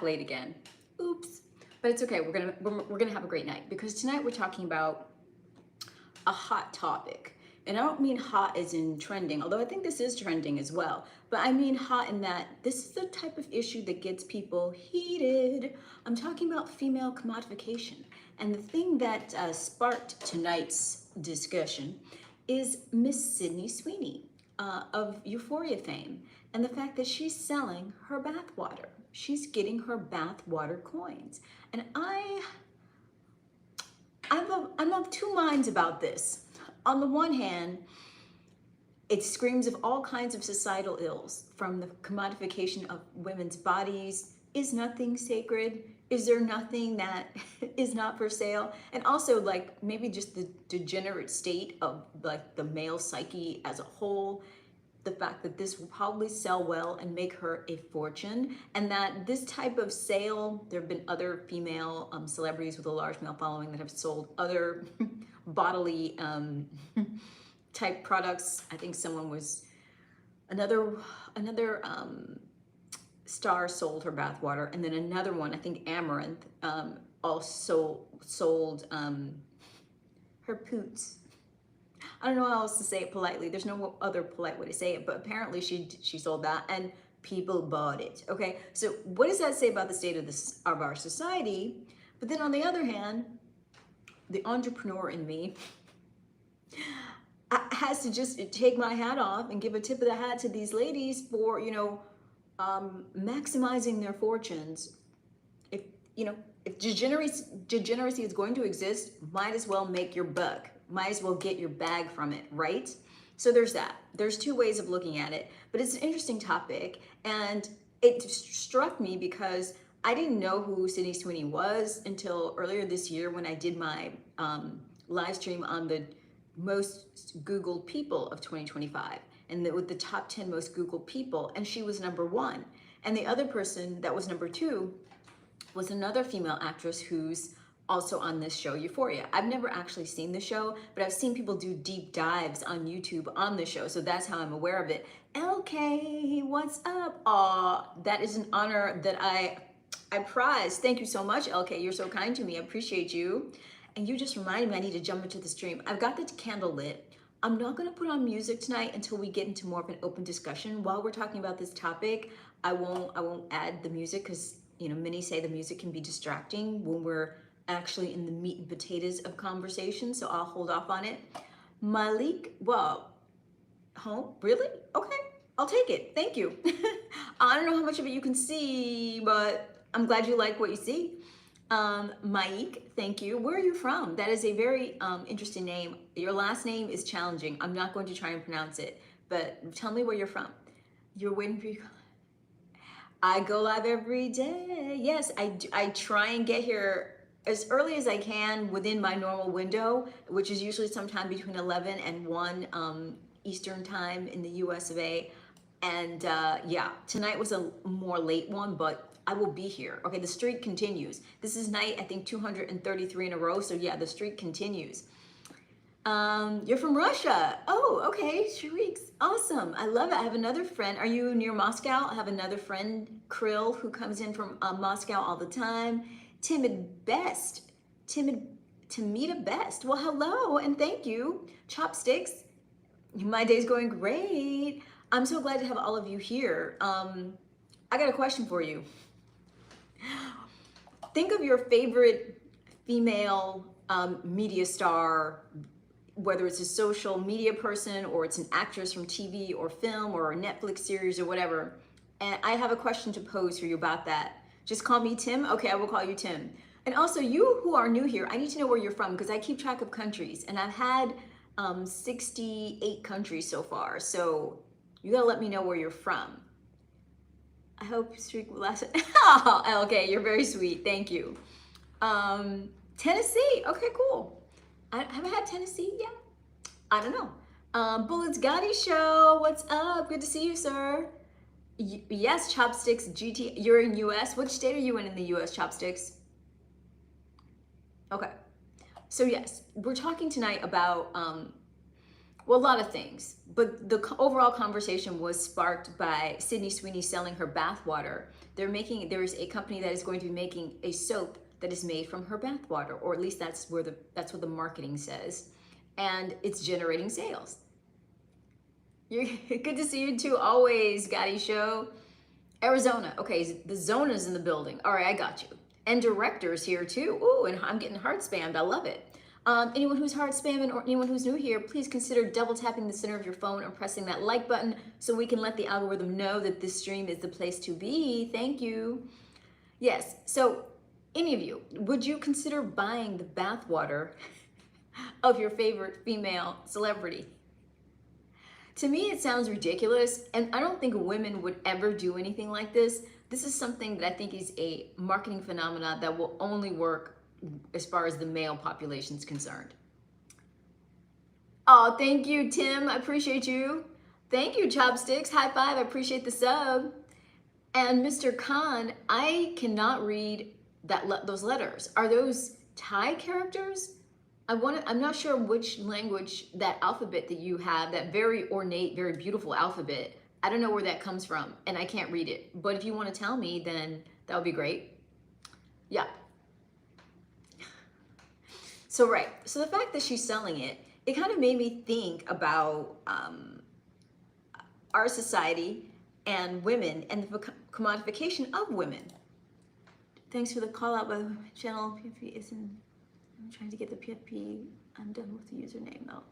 late again. Oops. But it's okay. We're gonna have a great night because tonight we're talking about a hot topic. And I don't mean hot as in trending, although I think this is trending as well. But I mean hot in that this is the type of issue that gets people heated. I'm talking about female commodification. And the thing that sparked tonight's discussion is Miss Sydney Sweeney of Euphoria fame, and the fact that she's selling her bathwater. She's getting her bathwater coins. And I'm of two minds about this. On the one hand, it screams of all kinds of societal ills, from the commodification of women's bodies. Is nothing sacred? Is there nothing that is not for sale? And also, like, maybe just the degenerate state of like the male psyche as a whole. The fact that this will probably sell well and make her a fortune, and that this type of sale, there have been other female celebrities with a large male following that have sold other bodily type products. I think someone was another star sold her bathwater, and then another one, I think Amaranth, also sold her poots. I don't know how else to say it politely. There's no other polite way to say it, but apparently she sold that and people bought it. Okay, so what does that say about the state of our society? But then on the other hand, the entrepreneur in me has to just take my hat off and give a tip of the hat to these ladies for, maximizing their fortunes. If degeneracy is going to exist, might as well make your buck. Might as well get your bag from it, right? So there's that. There's two ways of looking at it, but it's an interesting topic, and it struck me because I didn't know who Sydney Sweeney was until earlier this year when I did my live stream on the most Googled people of 2025, and with the top 10 most Googled people, and she was number one. And the other person that was number two was another female actress who's also on this show, Euphoria. I've never actually seen the show, but I've seen people do deep dives on YouTube on the show, so that's how I'm aware of it. LK, what's up? Aw, that is an honor that I prize. Thank you so much, LK. You're so kind to me. I appreciate you. And you just reminded me I need to jump into the stream. I've got the candle lit. I'm not gonna put on music tonight until we get into more of an open discussion. While we're talking about this topic, I won't add the music because many say the music can be distracting when we're actually in the meat and potatoes of conversation, so I'll hold off on it. Malik, well, home, really? Okay, I'll take it, thank you. I don't know how much of it you can see, but I'm glad you like what you see. Maik, thank you. Where are you from? That is a very interesting name. Your last name is challenging. I'm not going to try and pronounce it, but tell me where you're from. You're waiting for you. I go live every day. Yes, I try and get here as early as I can within my normal window, which is usually sometime between 11 and 1 Eastern time in the US of A. And yeah, tonight was a more late one, but I will be here. Okay, the streak continues. This is night, I think, 233 in a row. So yeah, the streak continues. You're from Russia. Oh, okay, Shariks. Awesome. I love it. I have another friend. Are you near Moscow? I have another friend, Krill, who comes in from Moscow all the time. Tamita Best. Well, hello and thank you. Chopsticks. My day's going great. I'm so glad to have all of you here. I got a question for you. Think of your favorite female media star, whether it's a social media person or it's an actress from TV or film or a Netflix series or whatever. And I have a question to pose for you about that. Just call me Tim. Okay, I will call you Tim. And also, you who are new here, I need to know where you're from because I keep track of countries, and I've had 68 countries so far. So you gotta let me know where you're from. I hope streak will last. Oh, okay, you're very sweet. Thank you. Tennessee. Okay, cool. I haven't had Tennessee yet. I don't know. Bullets Gotti Show. What's up? Good to see you, sir. Yes, Chopsticks GT. You're in US. Which state are you in the US, Chopsticks? Okay. So yes, we're talking tonight about Well, a lot of things, but the overall conversation was sparked by Sydney Sweeney selling her bath water. There's a company that is going to be making a soap that is made from her bath water, or at least that's what the marketing says, and it's generating sales. You're good to see you too, always, Gotti Show. Arizona, okay, the Zona's in the building. All right, I got you. And directors here too. Ooh, and I'm getting heart spammed. I love it. Anyone who's heart spamming or anyone who's new here, please consider double tapping the center of your phone and pressing that like button so we can let the algorithm know that this stream is the place to be. Thank you. Yes, so any of you, would you consider buying the bathwater of your favorite female celebrity? To me, it sounds ridiculous, and I don't think women would ever do anything like this. This is something that I think is a marketing phenomenon that will only work as far as the male population is concerned. Oh, thank you, Tim. I appreciate you. Thank you, Chopsticks. High five. I appreciate the sub. And Mr. Khan, I cannot read those letters. Are those Thai characters? I'm not sure which language, that alphabet that you have, that very ornate, very beautiful alphabet. I don't know where that comes from, and I can't read it. But if you want to tell me, then that would be great. Yeah. So, right. So the fact that she's selling it, it kind of made me think about our society and women and the commodification of women. Thanks for the call out by the channel. PFP isn't. I'm trying to get the PFP. I'm done with the username though.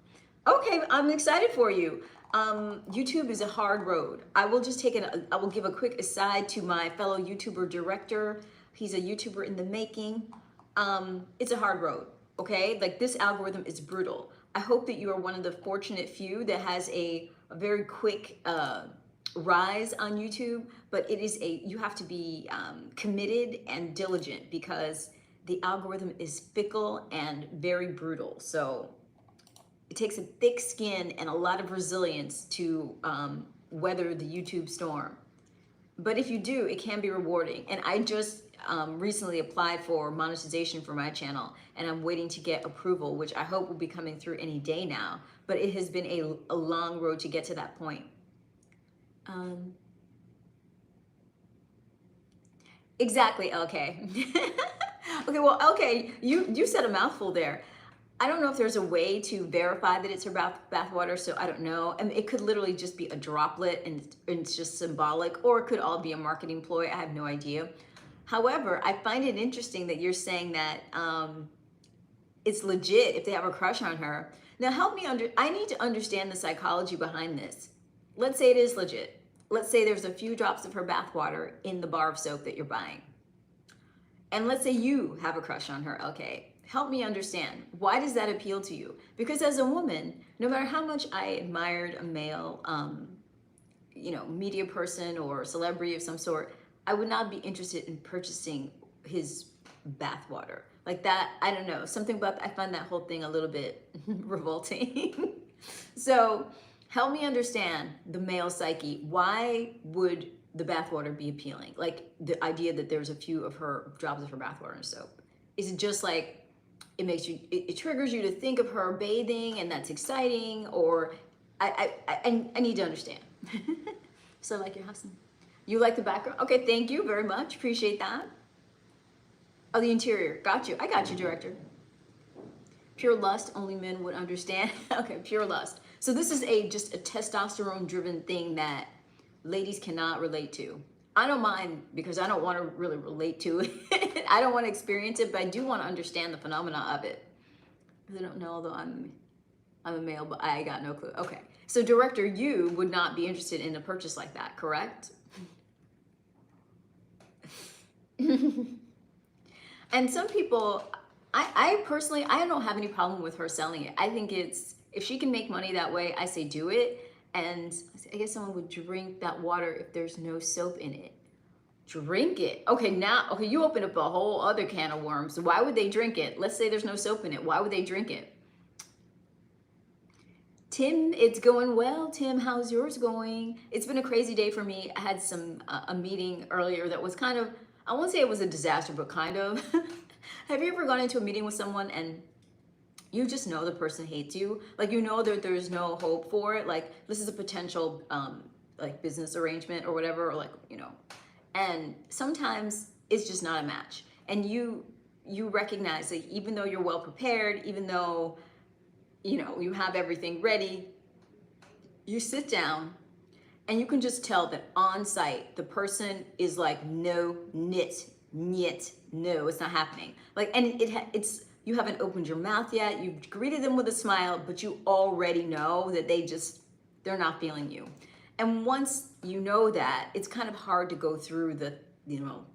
Okay, I'm excited for you. YouTube is a hard road. I will just I will give a quick aside to my fellow YouTuber director. He's a YouTuber in the making. It's a hard road, okay? Like, this algorithm is brutal. I hope that you are one of the fortunate few that has a very quick rise on YouTube, but you have to be committed and diligent because the algorithm is fickle and very brutal. So it takes a thick skin and a lot of resilience to weather the YouTube storm. But if you do, it can be rewarding. And I just recently applied for monetization for my channel, and I'm waiting to get approval, which I hope will be coming through any day now. But it has been a long road to get to that point. Exactly, okay. Okay, well, okay, you said a mouthful there. I don't know if there's a way to verify that it's her bathwater, so I don't know. I mean, it could literally just be a droplet and it's just symbolic, or it could all be a marketing ploy. I have no idea. However, I find it interesting that you're saying that it's legit if they have a crush on her. Now, help me I need to understand the psychology behind this. Let's say it is legit. Let's say there's a few drops of her bathwater in the bar of soap that you're buying. And let's say you have a crush on her, okay. Help me understand. Why does that appeal to you? Because as a woman, no matter how much I admired a male, media person or celebrity of some sort, I would not be interested in purchasing his bathwater. Like that, I don't know, something about, I find that whole thing a little bit revolting. So help me understand the male psyche. Why would the bathwater be appealing? Like the idea that there's a few of her drops of her bathwater in soap. Is it just like, it triggers you to think of her bathing and that's exciting, or I need to understand. So like your husband, you like the background? Okay, thank you very much, appreciate that. Oh, the interior, got you, I got you, director. Pure lust, only men would understand. Okay, pure lust. So this is just a testosterone driven thing that ladies cannot relate to. I don't mind because I don't want to really relate to it. I don't want to experience it, but I do want to understand the phenomena of it. I don't know, although I'm a male, but I got no clue. Okay, so director, you would not be interested in a purchase like that, correct? And some people, I personally, I don't have any problem with her selling it. I think if she can make money that way, I say do it. And I guess someone would drink that water if there's no soap in it. Drink it. Okay, you open up a whole other can of worms. Why would they drink it? Let's say there's no soap in it. Why would they drink it? Tim, it's going well. Tim, how's yours going? It's been a crazy day for me. I had a meeting earlier that was kind of, I won't say it was a disaster, but kind of. Have you ever gone into a meeting with someone and you just know the person hates you. Like, you know that there's no hope for it. Like, this is a potential like business arrangement or whatever, or like, you know, and sometimes it's just not a match. And you recognize that even though you're well prepared, even though, you know, you have everything ready, you sit down and you can just tell that on site, the person is like, no, nit, no, it's not happening. Like, and it's, you haven't opened your mouth yet. You've greeted them with a smile, but you already know that they're not feeling you. And once you know that, it's kind of hard to go through the, you know,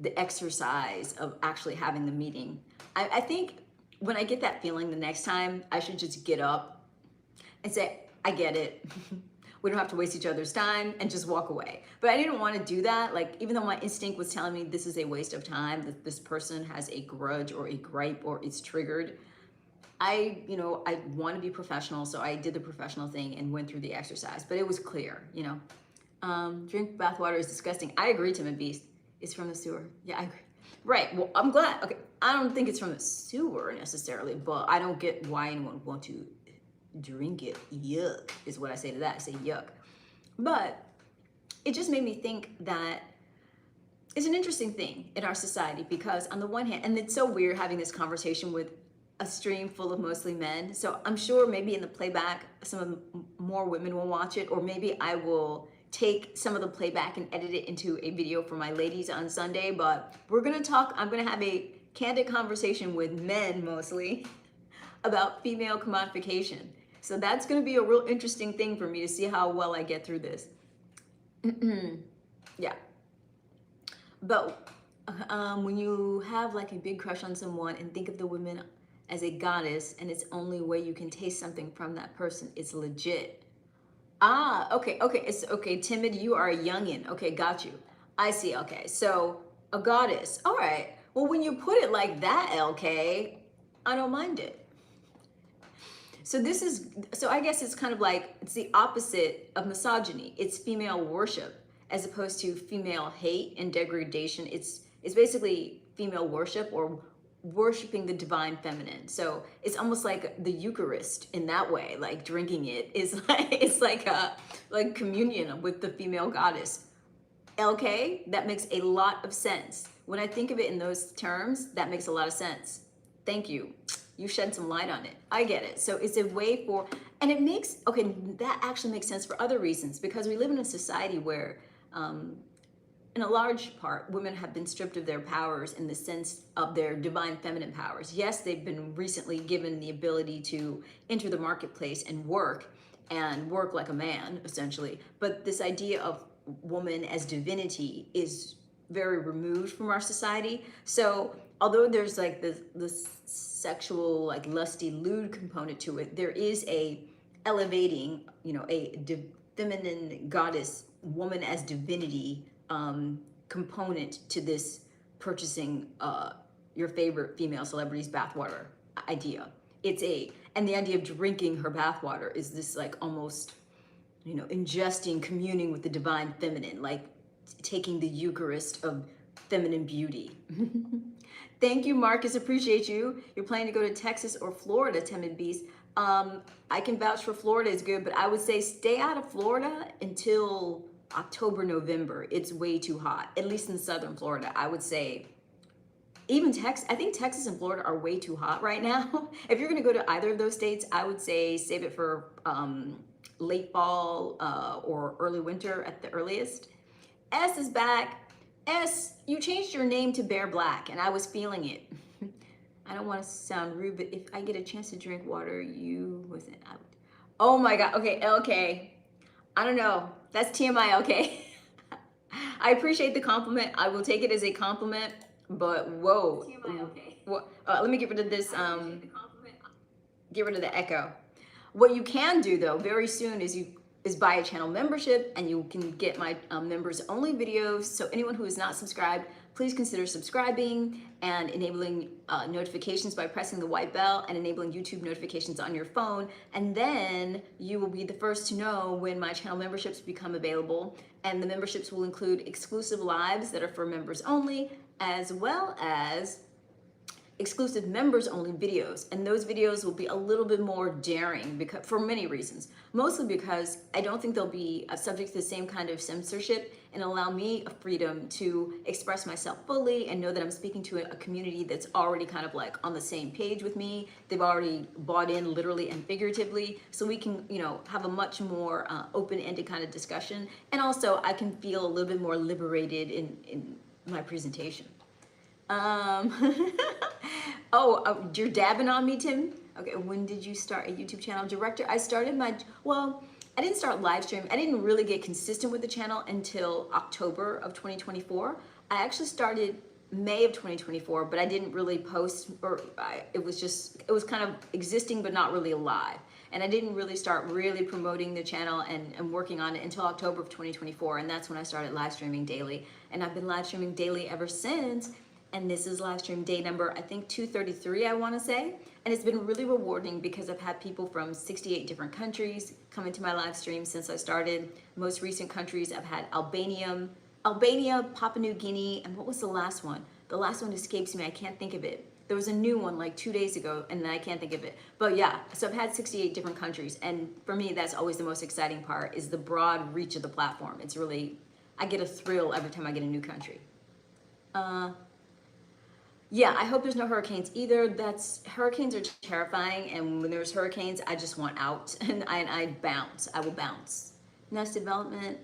the exercise of actually having the meeting. I think when I get that feeling the next time, I should just get up and say, I get it. We don't have to waste each other's time, and just walk away. But I didn't want to do that. Like, even though my instinct was telling me this is a waste of time, that this person has a grudge or a gripe or it's triggered, I want to be professional. So I did the professional thing and went through the exercise, but it was clear, you know, drink bathwater is disgusting. I agree, Timid Beast. It's from the sewer. Yeah, I agree. Right. Well, I'm glad. Okay. I don't think it's from the sewer necessarily, but I don't get why anyone would want to drink it. Yuck is what I say to that. I say yuck. But it just made me think that it's an interesting thing in our society, because on the one hand, and it's so weird having this conversation with a stream full of mostly men. So I'm sure maybe in the playback, some of the more women will watch it, or maybe I will take some of the playback and edit it into a video for my ladies on Sunday. But we're going to talk, I'm going to have a candid conversation with men mostly about female commodification. So that's going to be a real interesting thing for me to see how well I get through this. Yeah. But when you have like a big crush on someone and think of the woman as a goddess, and it's only way you can taste something from that person, it's legit. Ah, okay, it's okay. Timid, you are a youngin. Okay, got you. I see. Okay, so a goddess. All right. Well, when you put it like that, LK, I don't mind it. So I guess it's kind of like, it's the opposite of misogyny. It's female worship as opposed to female hate and degradation. It's basically female worship, or worshiping the divine feminine. So it's almost like the Eucharist in that way. Like, drinking it is like, it's like communion with the female goddess. LK, that makes a lot of sense. When I think of it in those terms, that makes a lot of sense. Thank you. You shed some light on it. I get it. So it's a way for, and it makes, okay, that actually makes sense for other reasons, because we live in a society where, in a large part, women have been stripped of their powers in the sense of their divine feminine powers. Yes, they've been recently given the ability to enter the marketplace and work like a man, essentially. But this idea of woman as divinity is very removed from our society. So although there's like this sexual, like lusty, lewd component to it, there is a elevating, you know, a feminine goddess, woman as divinity component to this purchasing your favorite female celebrity's bathwater idea. And the idea of drinking her bathwater is this like almost, you know, ingesting, communing with the divine feminine, like taking the Eucharist of feminine beauty. Thank you, Marcus. Appreciate you. You're planning to go to Texas or Florida, Timid Beast. I can vouch for Florida is good, but I would say stay out of Florida until October, November. It's way too hot, at least in southern Florida. I would say even Texas, I think Texas and Florida are way too hot right now. If you're going to go to either of those states, I would say save it for late fall or early winter at the earliest. S is back. S, you changed your name to Bear Black, and I was feeling it. I don't want to sound rude, but if I get a chance to drink water, you wasn't out. Oh my God. Okay, LK. I don't know. That's TMI, okay? I appreciate the compliment. I will take it as a compliment, but whoa. TMI, okay. Let me get rid of this. Get rid of the echo. What you can do though, very soon, is buy a channel membership, and you can get my members only videos. So anyone who is not subscribed, please consider subscribing and enabling notifications by pressing the white bell and enabling YouTube notifications on your phone. And then you will be the first to know when my channel memberships become available. And the memberships will include exclusive lives that are for members only, as well as exclusive members only videos, and those videos will be a little bit more daring because for many reasons, mostly because I don't think they'll be subject to the same kind of censorship and allow me a freedom to express myself fully and know that I'm speaking to a community that's already kind of like on the same page with me. They've already bought in literally and figuratively, so we can, you know, have a much more open-ended kind of discussion, and also I can feel a little bit more liberated in my presentation. You're dabbing on me, Tim? Okay, when did you start a YouTube channel? Director, I started I didn't start live streaming. I didn't really get consistent with the channel until October of 2024. I actually started May of 2024, but I didn't really post, it was kind of existing, but not really alive. And I didn't really start really promoting the channel and working on it until October of 2024. And that's when I started live streaming daily. And I've been live streaming daily ever since. And this is live stream day number, I think 233, I want to say. And it's been really rewarding because I've had people from 68 different countries come into my live stream since I started. Most recent countries, I've had Albania, Papua New Guinea, and what was the last one? The last one escapes me, I can't think of it. There was a new one like 2 days ago and I can't think of it. But yeah, so I've had 68 different countries. And for me, that's always the most exciting part, is the broad reach of the platform. It's really, I get a thrill every time I get a new country. Yeah, I hope there's no hurricanes either. Hurricanes are terrifying, and when there's hurricanes, I just want out, and I bounce. I will bounce. Nest development.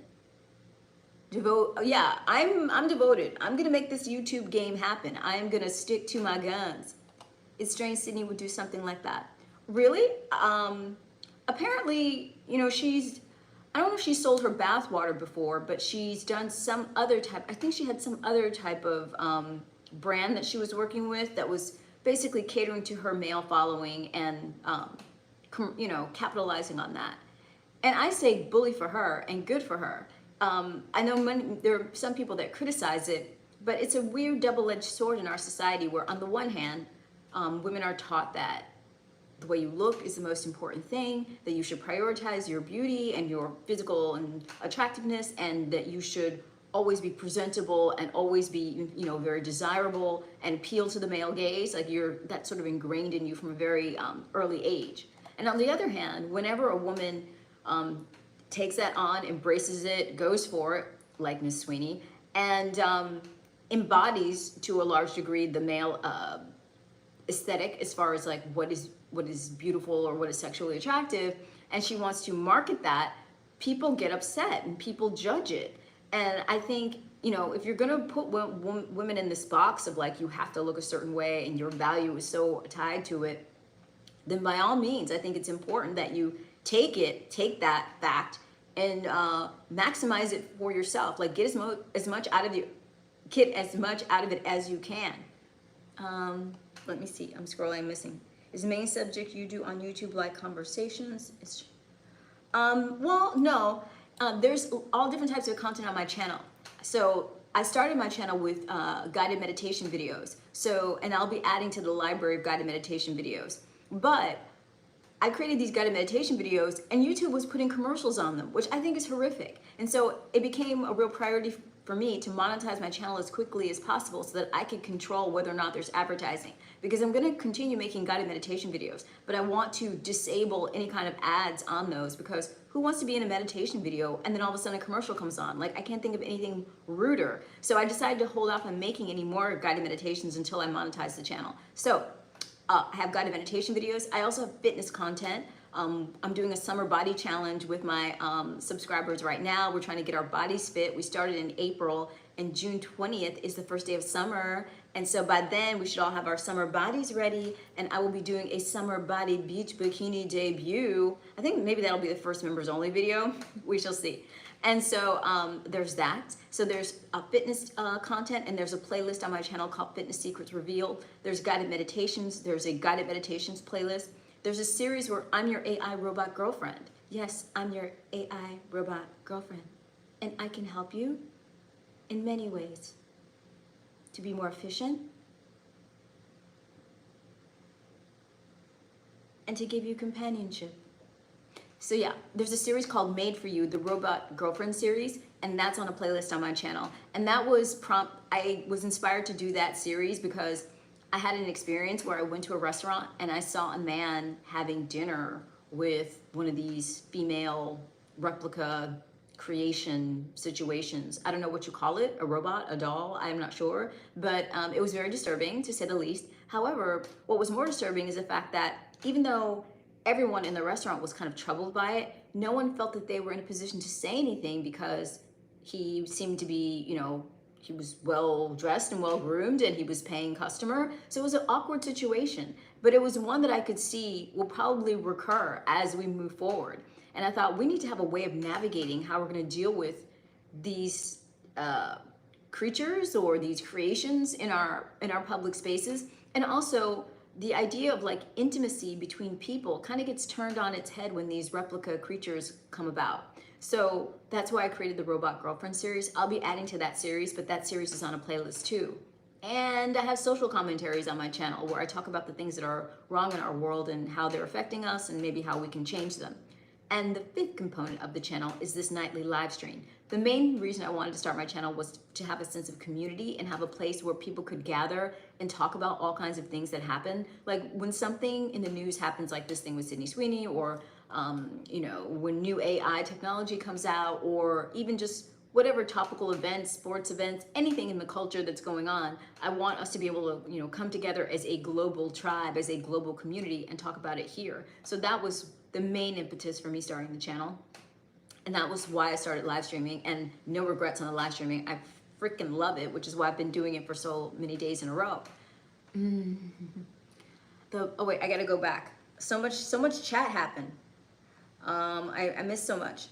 Yeah, I'm devoted. I'm gonna make this YouTube game happen. I am gonna stick to my guns. It's strange Sydney would do something like that. Really? Apparently, you know, I don't know if she sold her bathwater before, but she's done some other type. I think she had some other type of brand that she was working with that was basically catering to her male following and you know, capitalizing on that. And I say bully for her and good for her. I know there are some people that criticize it, but it's a weird double-edged sword in our society where on the one hand, women are taught that the way you look is the most important thing, that you should prioritize your beauty and your physical and attractiveness, and that you should always be presentable and always be, you know, very desirable and appeal to the male gaze. Like that's sort of ingrained in you from a very early age. And on the other hand, whenever a woman takes that on, embraces it, goes for it, like Miss Sweeney, and embodies to a large degree the male aesthetic as far as like what is beautiful or what is sexually attractive, and she wants to market that, people get upset and people judge it. And I think, you know, if you're gonna put women in this box of like, you have to look a certain way and your value is so tied to it, then by all means, I think it's important that you take that fact and maximize it for yourself. Like get as much out of it as you can. Let me see, I'm scrolling, I'm missing. Is the main subject you do on YouTube like conversations? Well, no. There's all different types of content on my channel. So I started my channel with guided meditation videos. And I'll be adding to the library of guided meditation videos. But I created these guided meditation videos and YouTube was putting commercials on them, which I think is horrific. And so it became a real priority for me to monetize my channel as quickly as possible so that I could control whether or not there's advertising. Because I'm gonna continue making guided meditation videos, but I want to disable any kind of ads on those, because who wants to be in a meditation video and then all of a sudden a commercial comes on? Like, I can't think of anything ruder. So I decided to hold off on making any more guided meditations until I monetize the channel. So I have guided meditation videos. I also have fitness content. I'm doing a summer body challenge with my subscribers right now. We're trying to get our bodies fit. We started in April, and June 20th is the first day of summer. And so by then we should all have our summer bodies ready, and I will be doing a summer body beach bikini debut. I think maybe that'll be the first members only video. We shall see. And so there's that. So there's fitness content, and there's a playlist on my channel called Fitness Secrets Revealed. There's guided meditations. There's a guided meditations playlist. There's a series where I'm your AI robot girlfriend. Yes, I'm your AI robot girlfriend. And I can help you in many ways to be more efficient and to give you companionship. So yeah, there's a series called Made for You, the Robot Girlfriend series, and that's on a playlist on my channel. And that was I was inspired to do that series because I had an experience where I went to a restaurant and I saw a man having dinner with one of these female replica creation situations. I don't know what you call it, a robot, a doll, I'm not sure, but it was very disturbing to say the least. However, what was more disturbing is the fact that even though everyone in the restaurant was kind of troubled by it, no one felt that they were in a position to say anything because he seemed to be, you know, he was well dressed and well groomed and he was paying customer. So it was an awkward situation, but it was one that I could see will probably recur as we move forward. And I thought we need to have a way of navigating how we're going to deal with these creatures or these creations in our public spaces. And also the idea of like intimacy between people kind of gets turned on its head when these replica creatures come about. So that's why I created the Robot Girlfriend series. I'll be adding to that series, but that series is on a playlist too. And I have social commentaries on my channel where I talk about the things that are wrong in our world and how they're affecting us and maybe how we can change them. And the fifth component of the channel is this nightly live stream. The main reason I wanted to start my channel was to have a sense of community and have a place where people could gather and talk about all kinds of things that happen. Like when something in the news happens, like this thing with Sweeney, or you know, when new AI technology comes out, or even just whatever topical events, sports events, anything in the culture that's going on, I want us to be able to, you know, come together as a global tribe, as a global community and talk about it here. So that was the main impetus for me starting the channel. And that was why I started live streaming, and no regrets on the live streaming. I freaking love it, which is why I've been doing it for so many days in a row. Oh wait, I gotta go back. So much chat happened. I missed so much.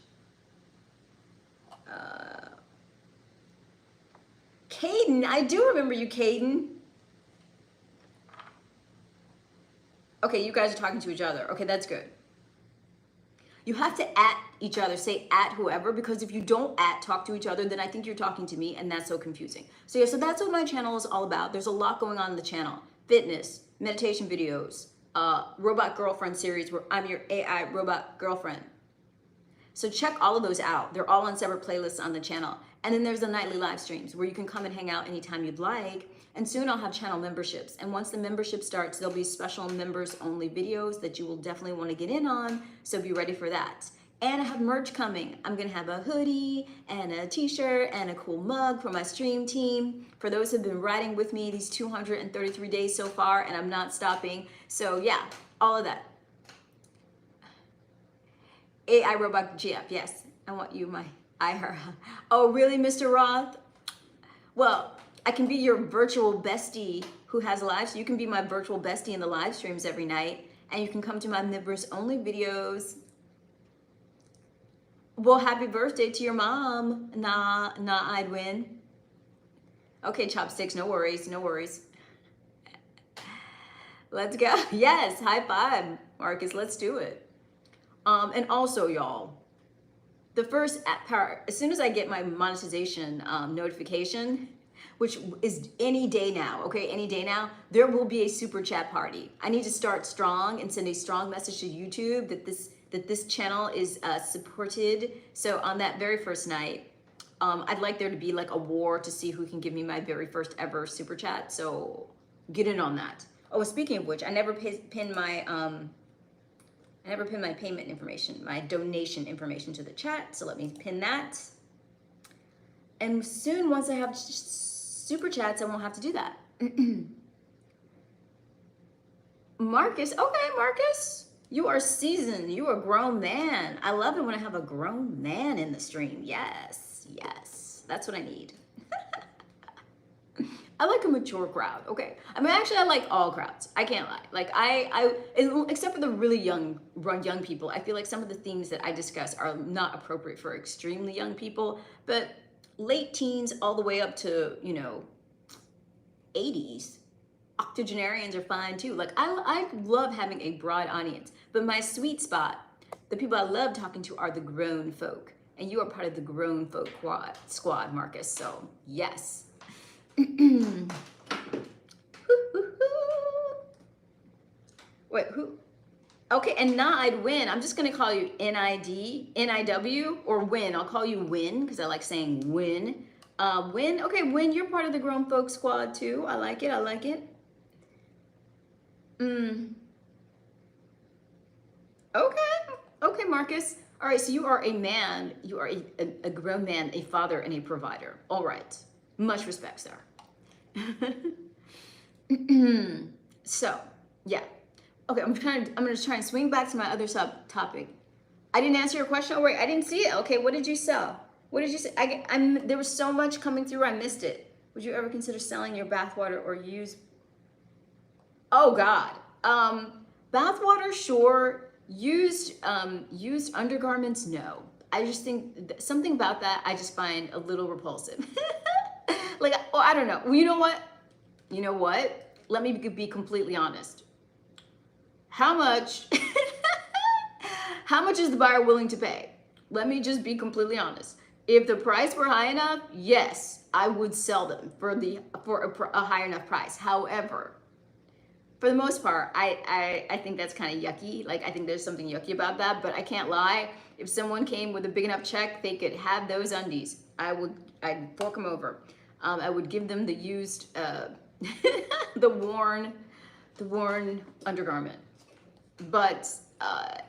Caden, I do remember you, Caden. Okay, you guys are talking to each other. Okay, that's good. You have to at each other, say at whoever, because if you don't talk to each other, then I think you're talking to me, and that's so confusing. So yeah, so that's what my channel is all about. There's a lot going on in the channel. Fitness, meditation videos, Robot Girlfriend series where I'm your AI robot girlfriend. So check all of those out. They're all on separate playlists on the channel. And then there's the nightly live streams where you can come and hang out anytime you'd like. And soon I'll have channel memberships. And once the membership starts, there'll be special members only videos that you will definitely want to get in on. So be ready for that. And I have merch coming. I'm gonna have a hoodie and a t-shirt and a cool mug for my stream team. For those who've been riding with me these 233 days so far, and I'm not stopping. So yeah, all of that. AI Robot GF, yes. I want you, my her. Oh, really, Mr. Roth? Well, I can be your virtual bestie who has lives. So you can be my virtual bestie in the live streams every night, and you can come to my members only videos. Well, happy birthday to your mom. Nah, I'd win. Okay, chopsticks, no worries, no worries. Let's go. Yes, high five, Marcus, let's do it. And also, y'all, the first part, as soon as I get my monetization notification, which is any day now, okay, any day now, there will be a super chat party. I need to start strong and send a strong message to YouTube that this channel is supported. So on that very first night, I'd like there to be like a war to see who can give me my very first ever super chat. So get in on that. Oh, speaking of which, I never pin my payment information, my donation information to the chat. So let me pin that. And soon, once I have super chats, I won't have to do that. Marcus, okay, Marcus, you are seasoned. You are a grown man. I love it when I have a grown man in the stream. Yes, yes, that's what I need. I like a mature crowd, okay? I mean, actually, I like all crowds. I can't lie. Like, except for the really young people, I feel like some of the themes that I discuss are not appropriate for extremely young people, but late teens all the way up to, you know, 80s, octogenarians are fine too. Like, I love having a broad audience, but my sweet spot, the people I love talking to are the grown folk, and you are part of the grown folk squad, Marcus, so yes. Wait, who? Okay, and now I'd win. I'm just gonna call you NIW, or Win. I'll call you Win because I like saying Win. Win. Okay, Win. You're part of the grown folk squad too. I like it. I like it. Mm, okay. Okay, Marcus. All right, so you are a man, you are a grown man, a father, and a provider. All right. Much respect, sir. So, yeah. Okay, I'm gonna try and swing back to my other subtopic. I didn't answer your question. Oh, wait, I didn't see it. Okay, what did you sell? What did you say? There was so much coming through, I missed it. Would you ever consider selling your bathwater or use? Oh God. Bathwater, sure. Used undergarments, no. I just think something about that I just find a little repulsive. Like, oh, I don't know. Well, you know what? You know what? Let me be completely honest. How much? How much is the buyer willing to pay? Let me just be completely honest. If the price were high enough, yes, I would sell them for a high enough price. However, for the most part, I think that's kind of yucky. Like, I think there's something yucky about that, but I can't lie. If someone came with a big enough check, they could have those undies. I'd fork them over. I would give them the used, the worn undergarment. But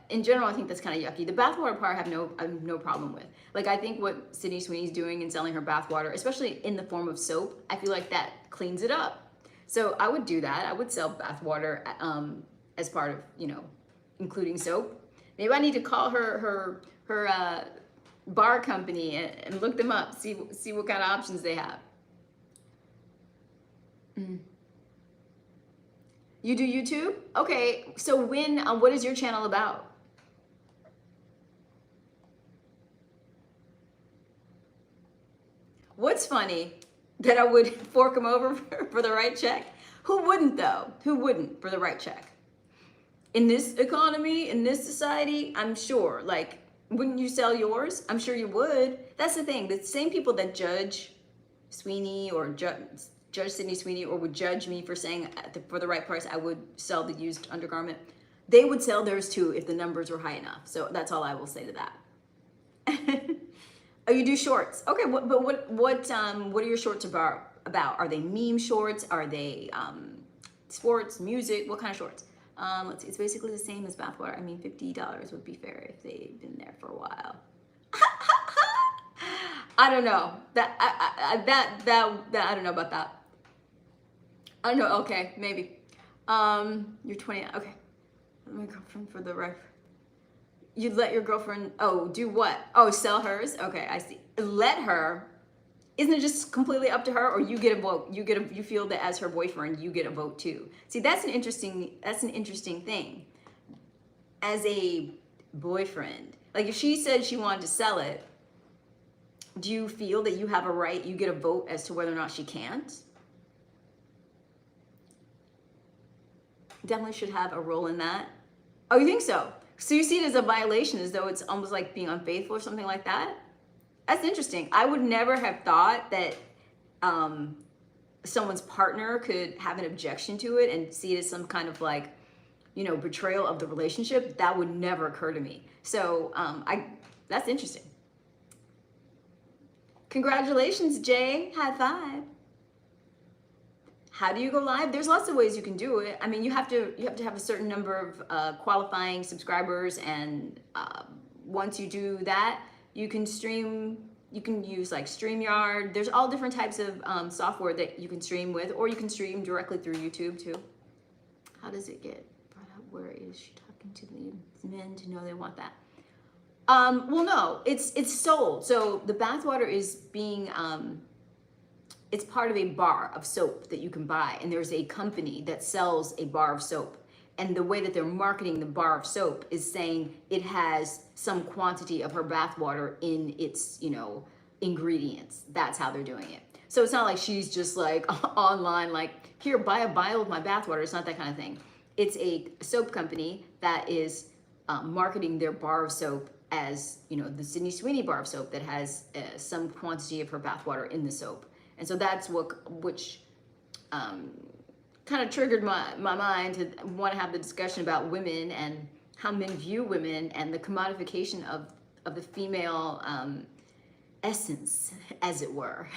in general, I think that's kind of yucky. The bathwater part, I have no problem with. Like, I think what Sydney Sweeney's doing in selling her bathwater, especially in the form of soap, I feel like that cleans it up. So I would do that. I would sell bathwater as part of, including soap. Maybe I need to call her bar company and look them up, see what kind of options they have. Mm. You do YouTube? Okay, so what is your channel about? What's funny? That I would fork them over for the right check? Who wouldn't though? Who wouldn't for the right check? In this economy, in this society, I'm sure, like, wouldn't you sell yours? I'm sure you would. That's the thing, the same people that judge Sweeney or judge Sydney Sweeney or would judge me for saying for the right price I would sell the used undergarment, they would sell theirs too if the numbers were high enough. So that's all I will say to that. Oh, you do shorts. Okay, what are your shorts about? Are they meme shorts? Are they sports, music? What kind of shorts? Let's see. It's basically the same as bathwater. I mean, $50 would be fair if they'd been there for a while. I don't know. I don't know about that. I don't know. Okay, maybe. You're 20. Okay. My girlfriend for the ref. You'd let your girlfriend, do what? Oh, sell hers? Okay, I see. Let her. Isn't it just completely up to her, or you get a vote? You feel that as her boyfriend, you get a vote too. See, that's an interesting thing. As a boyfriend, like if she said she wanted to sell it, do you feel that you have a right, you get a vote as to whether or not she can't? Definitely should have a role in that. Oh, you think so? So you see it as a violation, as though it's almost like being unfaithful or something like that? That's interesting. I would never have thought that someone's partner could have an objection to it and see it as some kind of like, betrayal of the relationship. That would never occur to me. So that's interesting. Congratulations, Jay. High five. How do you go live? There's lots of ways you can do it. I mean, you have to have a certain number of qualifying subscribers, and once you do that, you can stream. You can use like StreamYard. There's all different types of software that you can stream with, or you can stream directly through YouTube too. How does it get brought up? Where is she talking to the men to know they want that? Well, no, it's sold. So the bathwater is being. It's part of a bar of soap that you can buy, and there's a company that sells a bar of soap. And the way that they're marketing the bar of soap is saying it has some quantity of her bathwater in its, ingredients. That's how they're doing it. So it's not like she's just like online, like, here, buy a vial of my bathwater. It's not that kind of thing. It's a soap company that is marketing their bar of soap as, the Sydney Sweeney bar of soap that has some quantity of her bathwater in the soap. And so that's which kind of triggered my mind to want to have the discussion about women and how men view women and the commodification of the female essence, as it were.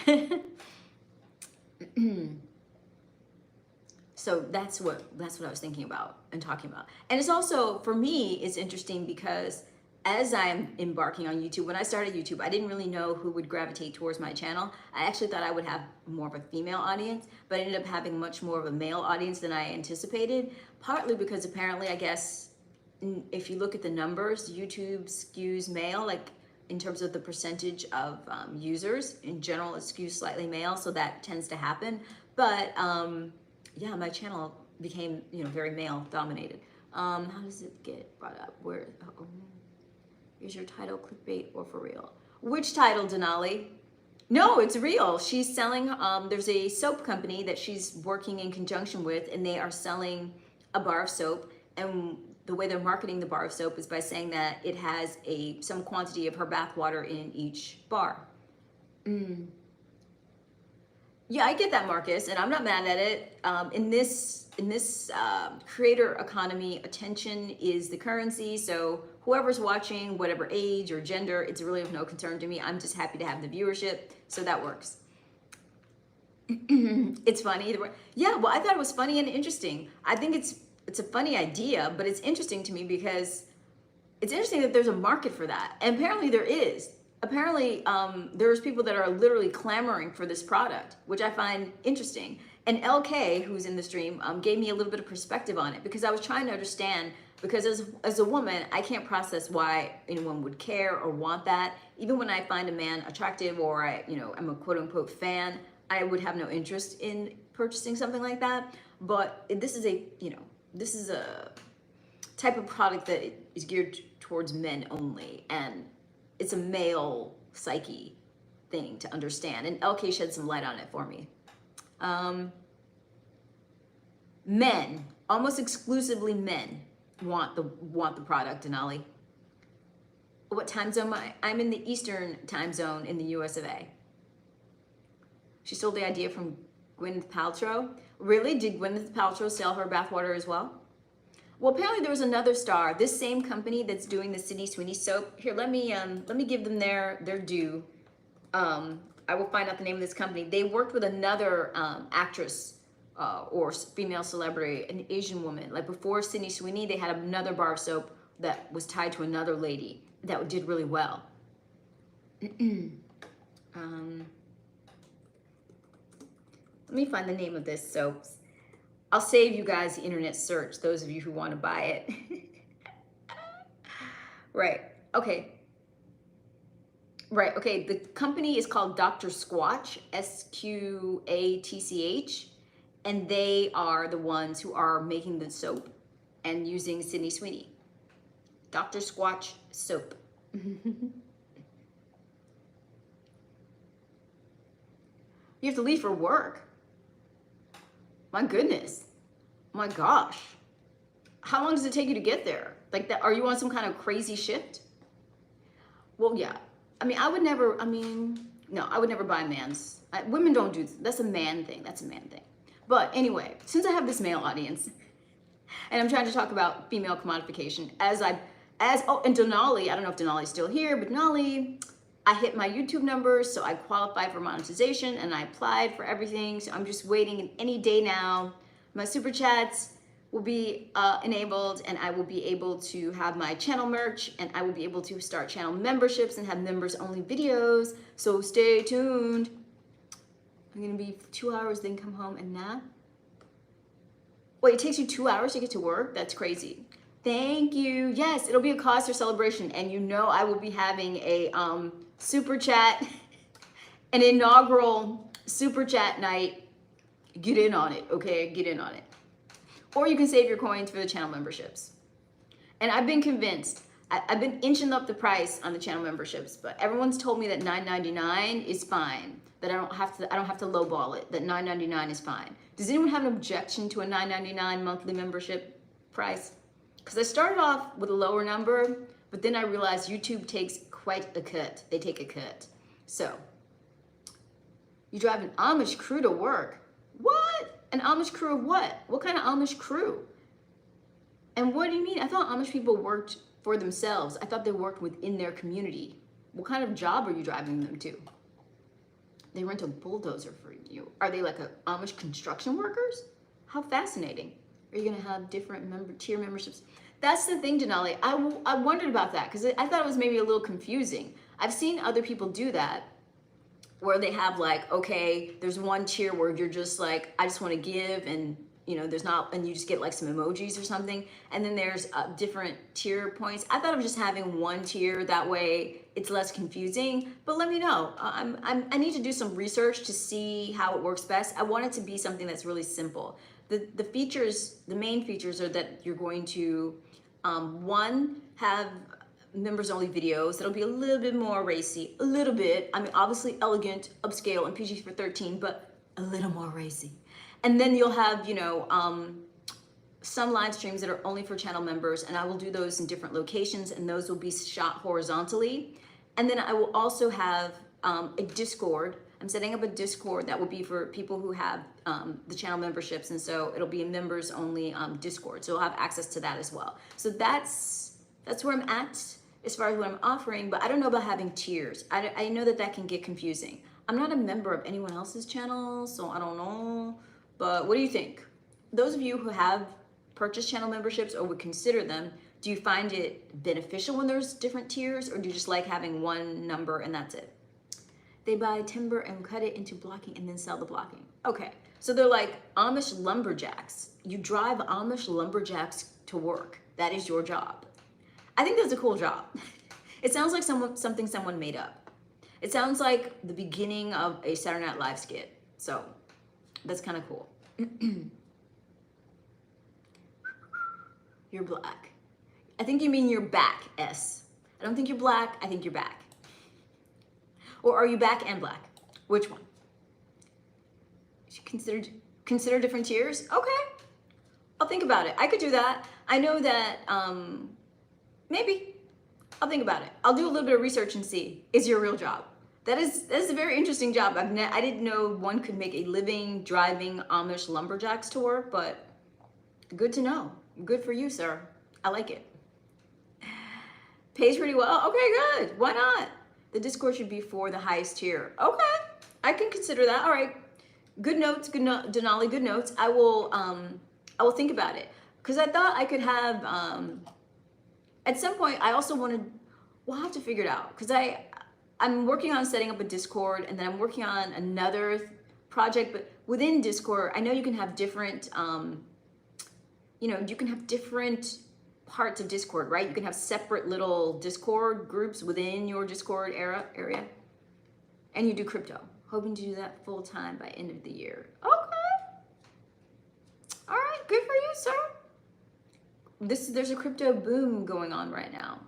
So that's what I was thinking about and talking about. And it's also, for me, it's interesting because as I'm embarking on YouTube, when I started YouTube, I didn't really know who would gravitate towards my channel. I actually thought I would have more of a female audience, but I ended up having much more of a male audience than I anticipated, partly because apparently, I guess, if you look at the numbers, YouTube skews male, like in terms of the percentage of users. In general, it skews slightly male, so that tends to happen. But yeah, my channel became, very male dominated. How does it get brought up? Where? Oh, is your title clickbait or for real? Which title, Denali? No, it's real. She's selling, there's a soap company that she's working in conjunction with, and they are selling a bar of soap. And the way they're marketing the bar of soap is by saying that it has some quantity of her bath water in each bar. Yeah, I get that, Marcus, and I'm not mad at it. In this creator economy, attention is the currency. So whoever's watching, whatever age or gender, it's really of no concern to me. I'm just happy to have the viewership, so that works. It's funny either way. Yeah, well, I thought it was funny and interesting. I think it's a funny idea, but it's interesting to me because it's interesting that there's a market for that, and apparently there is. Apparently, there's people that are literally clamoring for this product, which I find interesting. And LK, who's in the stream, gave me a little bit of perspective on it because I was trying to understand, because as a woman, I can't process why anyone would care or want that. Even when I find a man attractive or I'm a quote unquote fan, I would have no interest in purchasing something like that. But this is a type of product that is geared towards men only, and it's a male psyche thing to understand, and LK shed some light on it for me. Men, almost exclusively men, want the product, Denali. What time zone am I? I'm in the Eastern time zone in the US of A. She stole the idea from Gwyneth Paltrow. Really? Did Gwyneth Paltrow sell her bathwater as well? Well, apparently there was another star, this same company that's doing the Sydney Sweeney soap. Here, let me give them their due. I will find out the name of this company. They worked with another actress or female celebrity, an Asian woman. Like before Sydney Sweeney, they had another bar of soap that was tied to another lady that did really well. Let me find the name of this soap. I'll save you guys the internet search, those of you who want to buy it. Right, okay. Right, okay, the company is called Dr. Squatch, SQATCH, and they are the ones who are making the soap and using Sydney Sweeney. Dr. Squatch soap. You have to leave for work. My goodness. My gosh. How long does it take you to get there? Like that, are you on some kind of crazy shift? Well, yeah. I mean, I would never buy man's. Women don't do, that's a man thing. That's a man thing. But anyway, since I have this male audience, and I'm trying to talk about female commodification, and Denali, I don't know if Denali's still here, but Denali, I hit my YouTube numbers, so I qualified for monetization and I applied for everything. So I'm just waiting any day now. My super chats will be enabled, and I will be able to have my channel merch, and I will be able to start channel memberships and have members only videos. So stay tuned. I'm gonna be 2 hours, then come home and nap. Wait, it takes you 2 hours to get to work? That's crazy. Thank you. Yes, it'll be a cause for celebration, and I will be having a super chat, an inaugural super chat night. Get in on it, okay? Get in on it. Or you can save your coins for the channel memberships. And I've been convinced. I've been inching up the price on the channel memberships, but everyone's told me that $9.99 is fine. That I don't have to lowball it. That $9.99 is fine. Does anyone have an objection to a $9.99 monthly membership price? Because I started off with a lower number, but then I realized YouTube takes quite a cut. They take a cut. So, you drive an Amish crew to work. What? An Amish crew of what? What kind of Amish crew? And what do you mean? I thought Amish people worked for themselves. I thought they worked within their community. What kind of job are you driving them to? They rent a bulldozer for you. Are they like Amish construction workers? How fascinating. Are you gonna have different tier memberships? That's the thing, Denali. I wondered about that because I thought it was maybe a little confusing. I've seen other people do that where they have like, okay, there's one tier where you're just like, I just want to give, and you know, there's not, and you just get like some emojis or something. And then there's different tier points. I thought of just having one tier, that way it's less confusing, but let me know. I need to do some research to see how it works best. I want it to be something that's really simple. The features, the main features are that you're going to, one, have members only videos that'll be a little bit more racy, a little bit. I mean, obviously elegant, upscale, and PG for 13, but a little more racy. And then you'll have, you know, some live streams that are only for channel members, and I will do those in different locations, and those will be shot horizontally. And then I will also have a Discord. I'm setting up a Discord that will be for people who have the channel memberships, and so it'll be a members only Discord, so you'll have access to that as well. So that's where I'm at as far as what I'm offering, but I don't know about having tiers. I know that can get confusing. I'm not a member of anyone else's channel, so I don't know, but what do you think? Those of you who have purchased channel memberships or would consider them, do you find it beneficial when there's different tiers, or do you just like having one number and that's it? They buy timber and cut it into blocking and then sell the blocking. Okay, so they're like Amish lumberjacks. You drive Amish lumberjacks to work. That is your job. I think that's a cool job. It sounds like something someone made up. It sounds like the beginning of a Saturday Night Live skit. So that's kind of cool. You're black. I think you mean you're back, S. I don't think you're black, I think you're back. Or are you back and black? Which one? You should consider different tiers? Okay, I'll think about it. I could do that. I know that, maybe. I'll think about it. I'll do a little bit of research and see, is your real job? That is a very interesting job. I didn't know one could make a living driving Amish lumberjacks to work, but good to know. Good for you, sir. I like it. Pays pretty well. Okay, good. Why not? The Discord should be for the highest tier. Okay, I can consider that. All right, good notes, Denali, good notes. I will think about it, because I thought I could have. At some point, I also wanted. We'll have to figure it out, because I'm working on setting up a Discord, and then I'm working on another project. But within Discord, I know you can have different. You can have different parts of Discord, right? You can have separate little Discord groups within your Discord area. And you do crypto. Hoping to do that full time by end of the year. Okay. All right, good for you, sir. There's a crypto boom going on right now.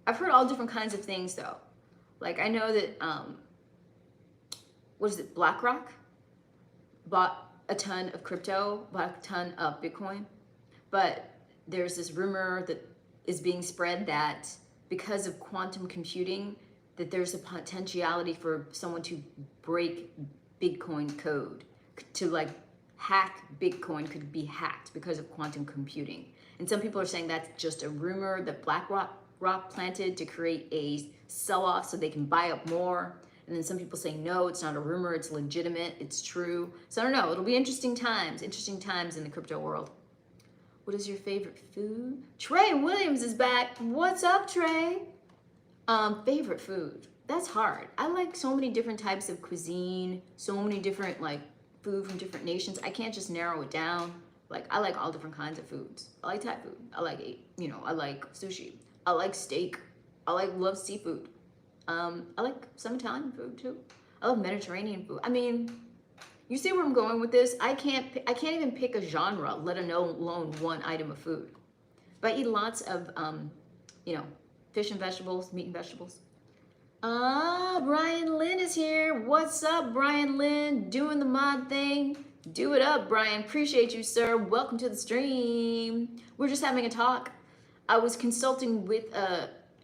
I've heard all different kinds of things though. Like I know that, what is it, BlackRock bought a ton of crypto, bought a ton of Bitcoin. But there's this rumor that is being spread that because of quantum computing, that there's a potentiality for someone to break Bitcoin code, to like hack Bitcoin could be hacked because of quantum computing. And some people are saying that's just a rumor that BlackRock planted to create a sell-off so they can buy up more. And then some people say, no, it's not a rumor, it's legitimate, it's true. So I don't know, it'll be interesting times in the crypto world. What is your favorite food? Trey Williams is back. What's up, Trey? Favorite food. That's hard. I like so many different types of cuisine, so many different like food from different nations. I can't just narrow it down. Like I like all different kinds of foods. I like Thai food. I like I like sushi. I like steak. Love seafood. I like some Italian food too. I love Mediterranean food. I mean, you see where I'm going with this? I can't even pick a genre, let alone one item of food. But I eat lots of, fish and vegetables, meat and vegetables. Brian Lynn is here. What's up, Brian Lynn? Doing the mod thing. Do it up, Brian. Appreciate you, sir. Welcome to the stream. We're just having a talk. I was consulting with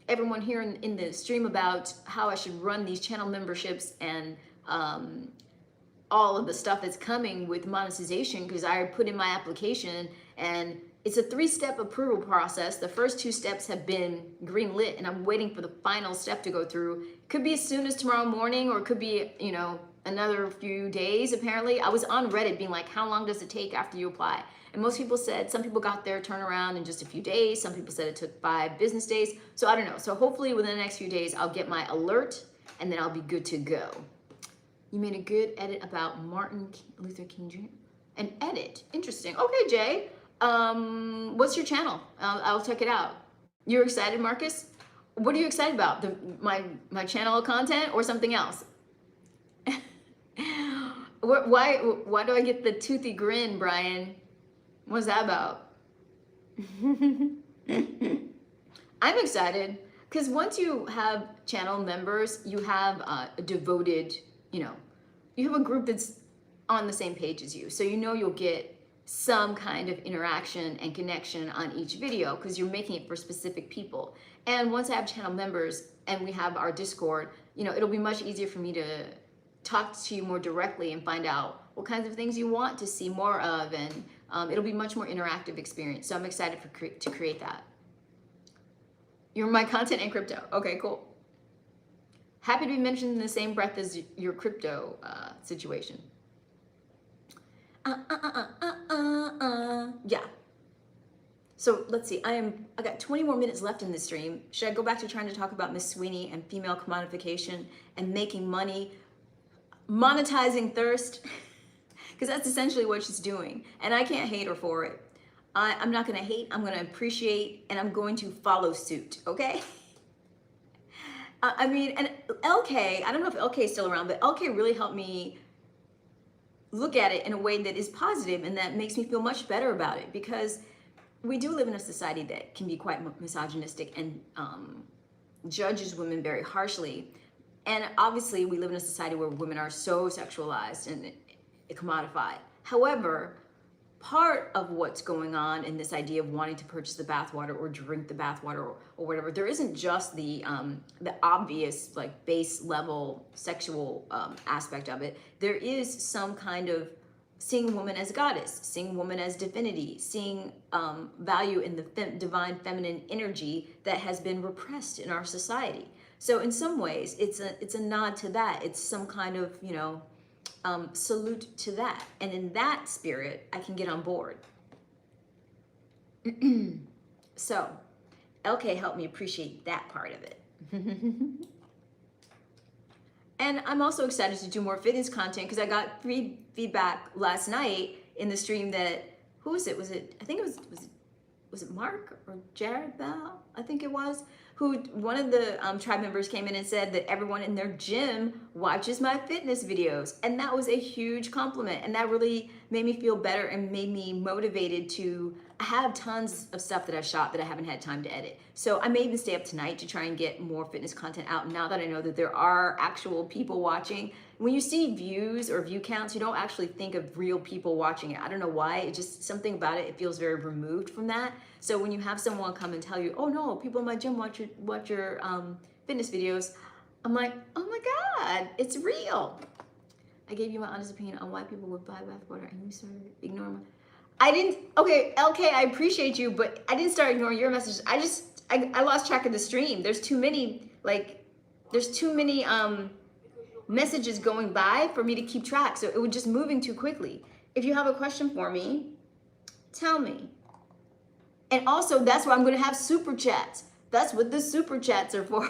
everyone here in the stream about how I should run these channel memberships and all of the stuff that's coming with monetization, because I put in my application and it's a 3-step approval process. The first 2 steps have been green lit and I'm waiting for the final step to go through. Could be as soon as tomorrow morning, or it could be, another few days, apparently. I was on Reddit being like, how long does it take after you apply? And most people said, some people got their turnaround in just a few days. Some people said it took 5 business days. So I don't know. So hopefully within the next few days, I'll get my alert and then I'll be good to go. You made a good edit about Martin Luther King Jr. An edit, interesting. Okay, Jay, what's your channel? I'll check it out. You're excited, Marcus? What are you excited about? My channel content or something else? Why do I get the toothy grin, Brian? What's that about? I'm excited because once you have channel members, you have a devoted, you have a group that's on the same page as you. So you'll get some kind of interaction and connection on each video because you're making it for specific people. And once I have channel members and we have our Discord, it'll be much easier for me to talk to you more directly and find out what kinds of things you want to see more of, and it'll be much more interactive experience. So I'm excited to create that. You're my content and crypto. Okay, cool. Happy to be mentioned in the same breath as your crypto situation. Yeah. So let's see, I got 20 more minutes left in this stream. Should I go back to trying to talk about Miss Sweeney and female commodification and making money, monetizing thirst? Because that's essentially what she's doing. And I can't hate her for it. I'm not gonna hate, I'm gonna appreciate, and I'm going to follow suit, okay? And LK, I don't know if LK is still around, but LK really helped me look at it in a way that is positive and that makes me feel much better about it, because we do live in a society that can be quite misogynistic and judges women very harshly. And obviously we live in a society where women are so sexualized and commodified. However, part of what's going on in this idea of wanting to purchase the bathwater or drink the bathwater or whatever, there isn't just the obvious like base level sexual aspect of it. There is some kind of seeing woman as goddess, seeing woman as divinity, seeing value in the divine feminine energy that has been repressed in our society. So in some ways, it's a nod to that. It's some kind of, salute to that. And in that spirit, I can get on board. So LK helped me appreciate that part of it. And I'm also excited to do more fitness content because I got feedback last night in the stream that, who was it? I think it was it Mark or Jared Bell? I think it was, who one of the tribe members came in and said that everyone in their gym watches my fitness videos. And that was a huge compliment. And that really made me feel better and made me motivated to have tons of stuff that I shot that I haven't had time to edit. So I may even stay up tonight to try and get more fitness content out now that I know that there are actual people watching. When you see views or view counts, you don't actually think of real people watching it. I don't know why, it just, something about it, it feels very removed from that. So when you have someone come and tell you, oh no, people in my gym watch your fitness videos, I'm like, oh my God, it's real. I gave you my honest opinion on why people would buy bathwater and you started ignoring my, okay, LK, I appreciate you, but I didn't start ignoring your messages. I lost track of the stream. There's too many, messages going by for me to keep track. So it was just moving too quickly. If you have a question for me, tell me. And also, that's why I'm going to have super chats. That's what the super chats are for.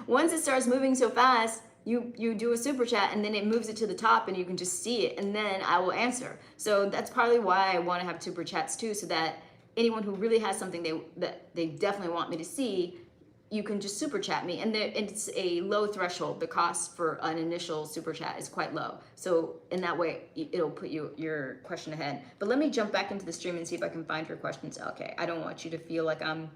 Once it starts moving so fast, you do a super chat and then it moves it to the top and you can just see it and then I will answer. So that's partly why I want to have super chats too, so that anyone who really has something that they definitely want me to see, you can just super chat me. And it's a low threshold. The cost for an initial super chat is quite low. So in that way, it'll put your question ahead. But let me jump back into the stream and see if I can find your questions. Okay, I don't want you to feel like I'm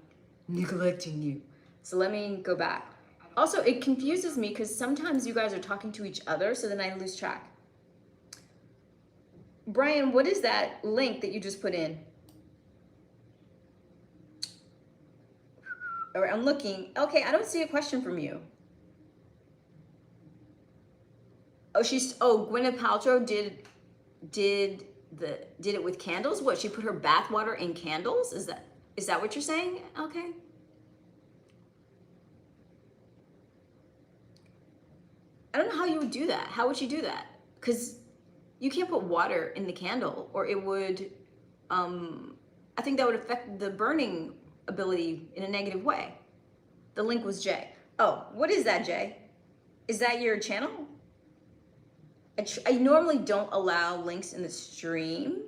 neglecting you. So let me go back. Also, it confuses me because sometimes you guys are talking to each other, so then I lose track. Brian, what is that link that you just put in? All right, I'm looking. Okay, I don't see a question from you. Oh, Gwyneth Paltrow did it with candles? What, she put her bathwater in candles? Is that what you're saying? Okay. I don't know how you would do that. How would you do that? Because you can't put water in the candle, or it would, I think that would affect the burning ability in a negative way. The link was Jay. Oh, what is that, Jay? Is that your channel? I normally don't allow links in the stream,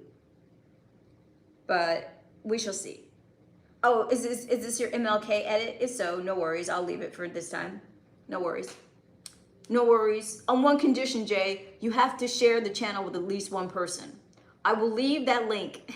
but we shall see. Oh, is this your MLK edit? If so, no worries. I'll leave it for this time. No worries. No worries. On one condition, Jay, you have to share the channel with at least one person. I will leave that link,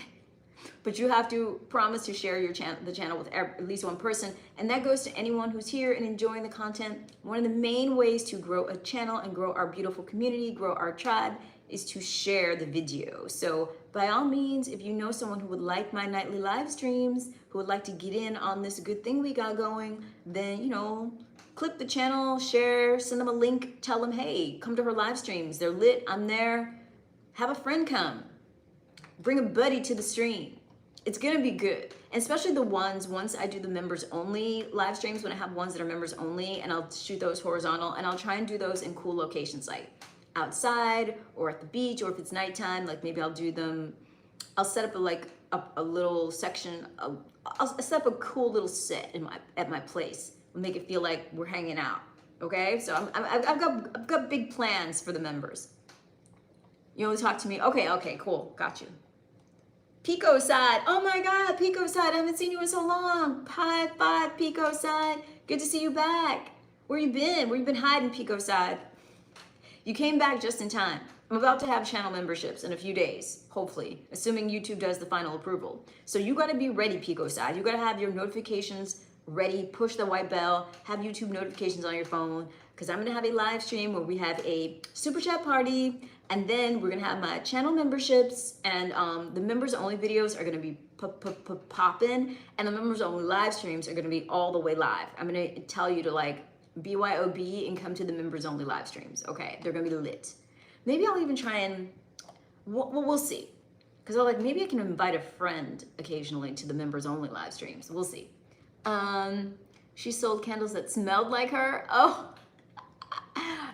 but you have to promise to share the channel with at least one person. And that goes to anyone who's here and enjoying the content. One of the main ways to grow a channel and grow our beautiful community, grow our tribe, is to share the video. So by all means, if you know someone who would like my nightly live streams, who would like to get in on this good thing we got going, then, you know, click the channel, share, send them a link, tell them, hey, come to her live streams. They're lit, I'm there. Have a friend come. Bring a buddy to the stream. It's gonna be good. And especially the ones, once I do the members only live streams, when I have ones that are members only, and I'll shoot those horizontal, and I'll try and do those in cool locations, like outside or at the beach, or if it's nighttime, like maybe I'll do them, I'll set up a little section, I'll set up a cool little set at my place. Make it feel like we're hanging out, okay? So I've got big plans for the members. You want to talk to me? Okay, cool, got you. Pico side, oh my God, Pico side, I haven't seen you in so long. High five, Pico side, good to see you back. Where you been? Where you been hiding, Pico side? You came back just in time. I'm about to have channel memberships in a few days, hopefully, assuming YouTube does the final approval. So you gotta be ready, Pico side. You gotta have your notifications ready, push the white bell, have YouTube notifications on your phone, because I'm gonna have a live stream where we have a super chat party, and then we're gonna have my channel memberships, and the members only videos are gonna be popping, and the members only live streams are gonna be all the way live. I'm gonna tell you to like BYOB and come to the members only live streams, okay? They're gonna be lit. Maybe I'll even try and, we'll see. Because I'm like, maybe I can invite a friend occasionally to the members only live streams, we'll see. She sold candles that smelled like her. Oh,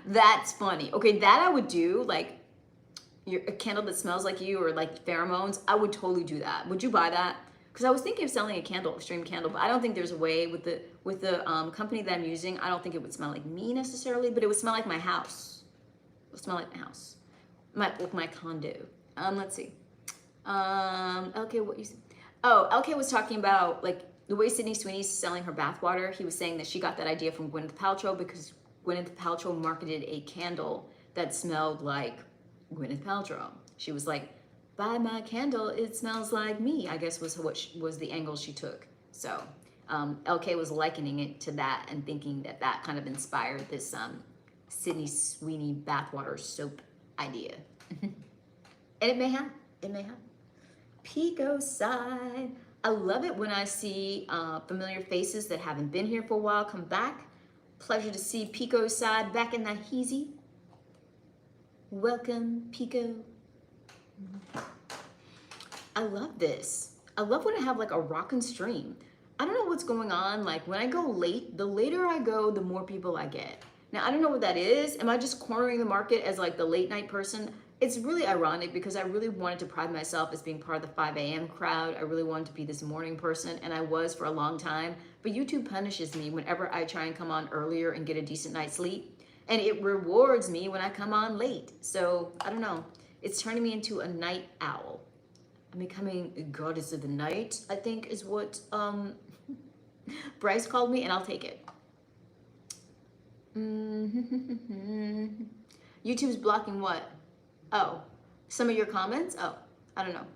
that's funny. Okay, that I would do, like a candle that smells like you, or like pheromones. I would totally do that. Would you buy that? Because I was thinking of selling a candle, extreme candle, but I don't think there's a way with the company that I'm using. I don't think it would smell like me necessarily, but it would smell like my house. It would smell like my house, my condo. Let's see. LK, what you said? Oh, LK was talking about like the way Sydney Sweeney's selling her bathwater. He was saying that she got that idea from Gwyneth Paltrow because Gwyneth Paltrow marketed a candle that smelled like Gwyneth Paltrow. She was like, buy my candle, it smells like me, I guess was was the angle she took. So LK was likening it to that and thinking that that kind of inspired this Sydney Sweeney bathwater soap idea. And it may have, Pico side. I love it when I see familiar faces that haven't been here for a while come back. Pleasure to see Pico side back in that heezy. Welcome, Pico. I love this. I love when I have like a rockin' stream. I don't know what's going on. Like when I go late, the later I go, the more people I get. Now, I don't know what that is. Am I just cornering the market as like the late night person? It's really ironic because I really wanted to pride myself as being part of the 5 a.m. crowd. I really wanted to be this morning person, and I was for a long time. But YouTube punishes me whenever I try and come on earlier and get a decent night's sleep. And it rewards me when I come on late. So, I don't know. It's turning me into a night owl. I'm becoming a goddess of the night, I think is what Bryce called me, and I'll take it. YouTube's blocking what? Oh, some of your comments? Oh, I don't know.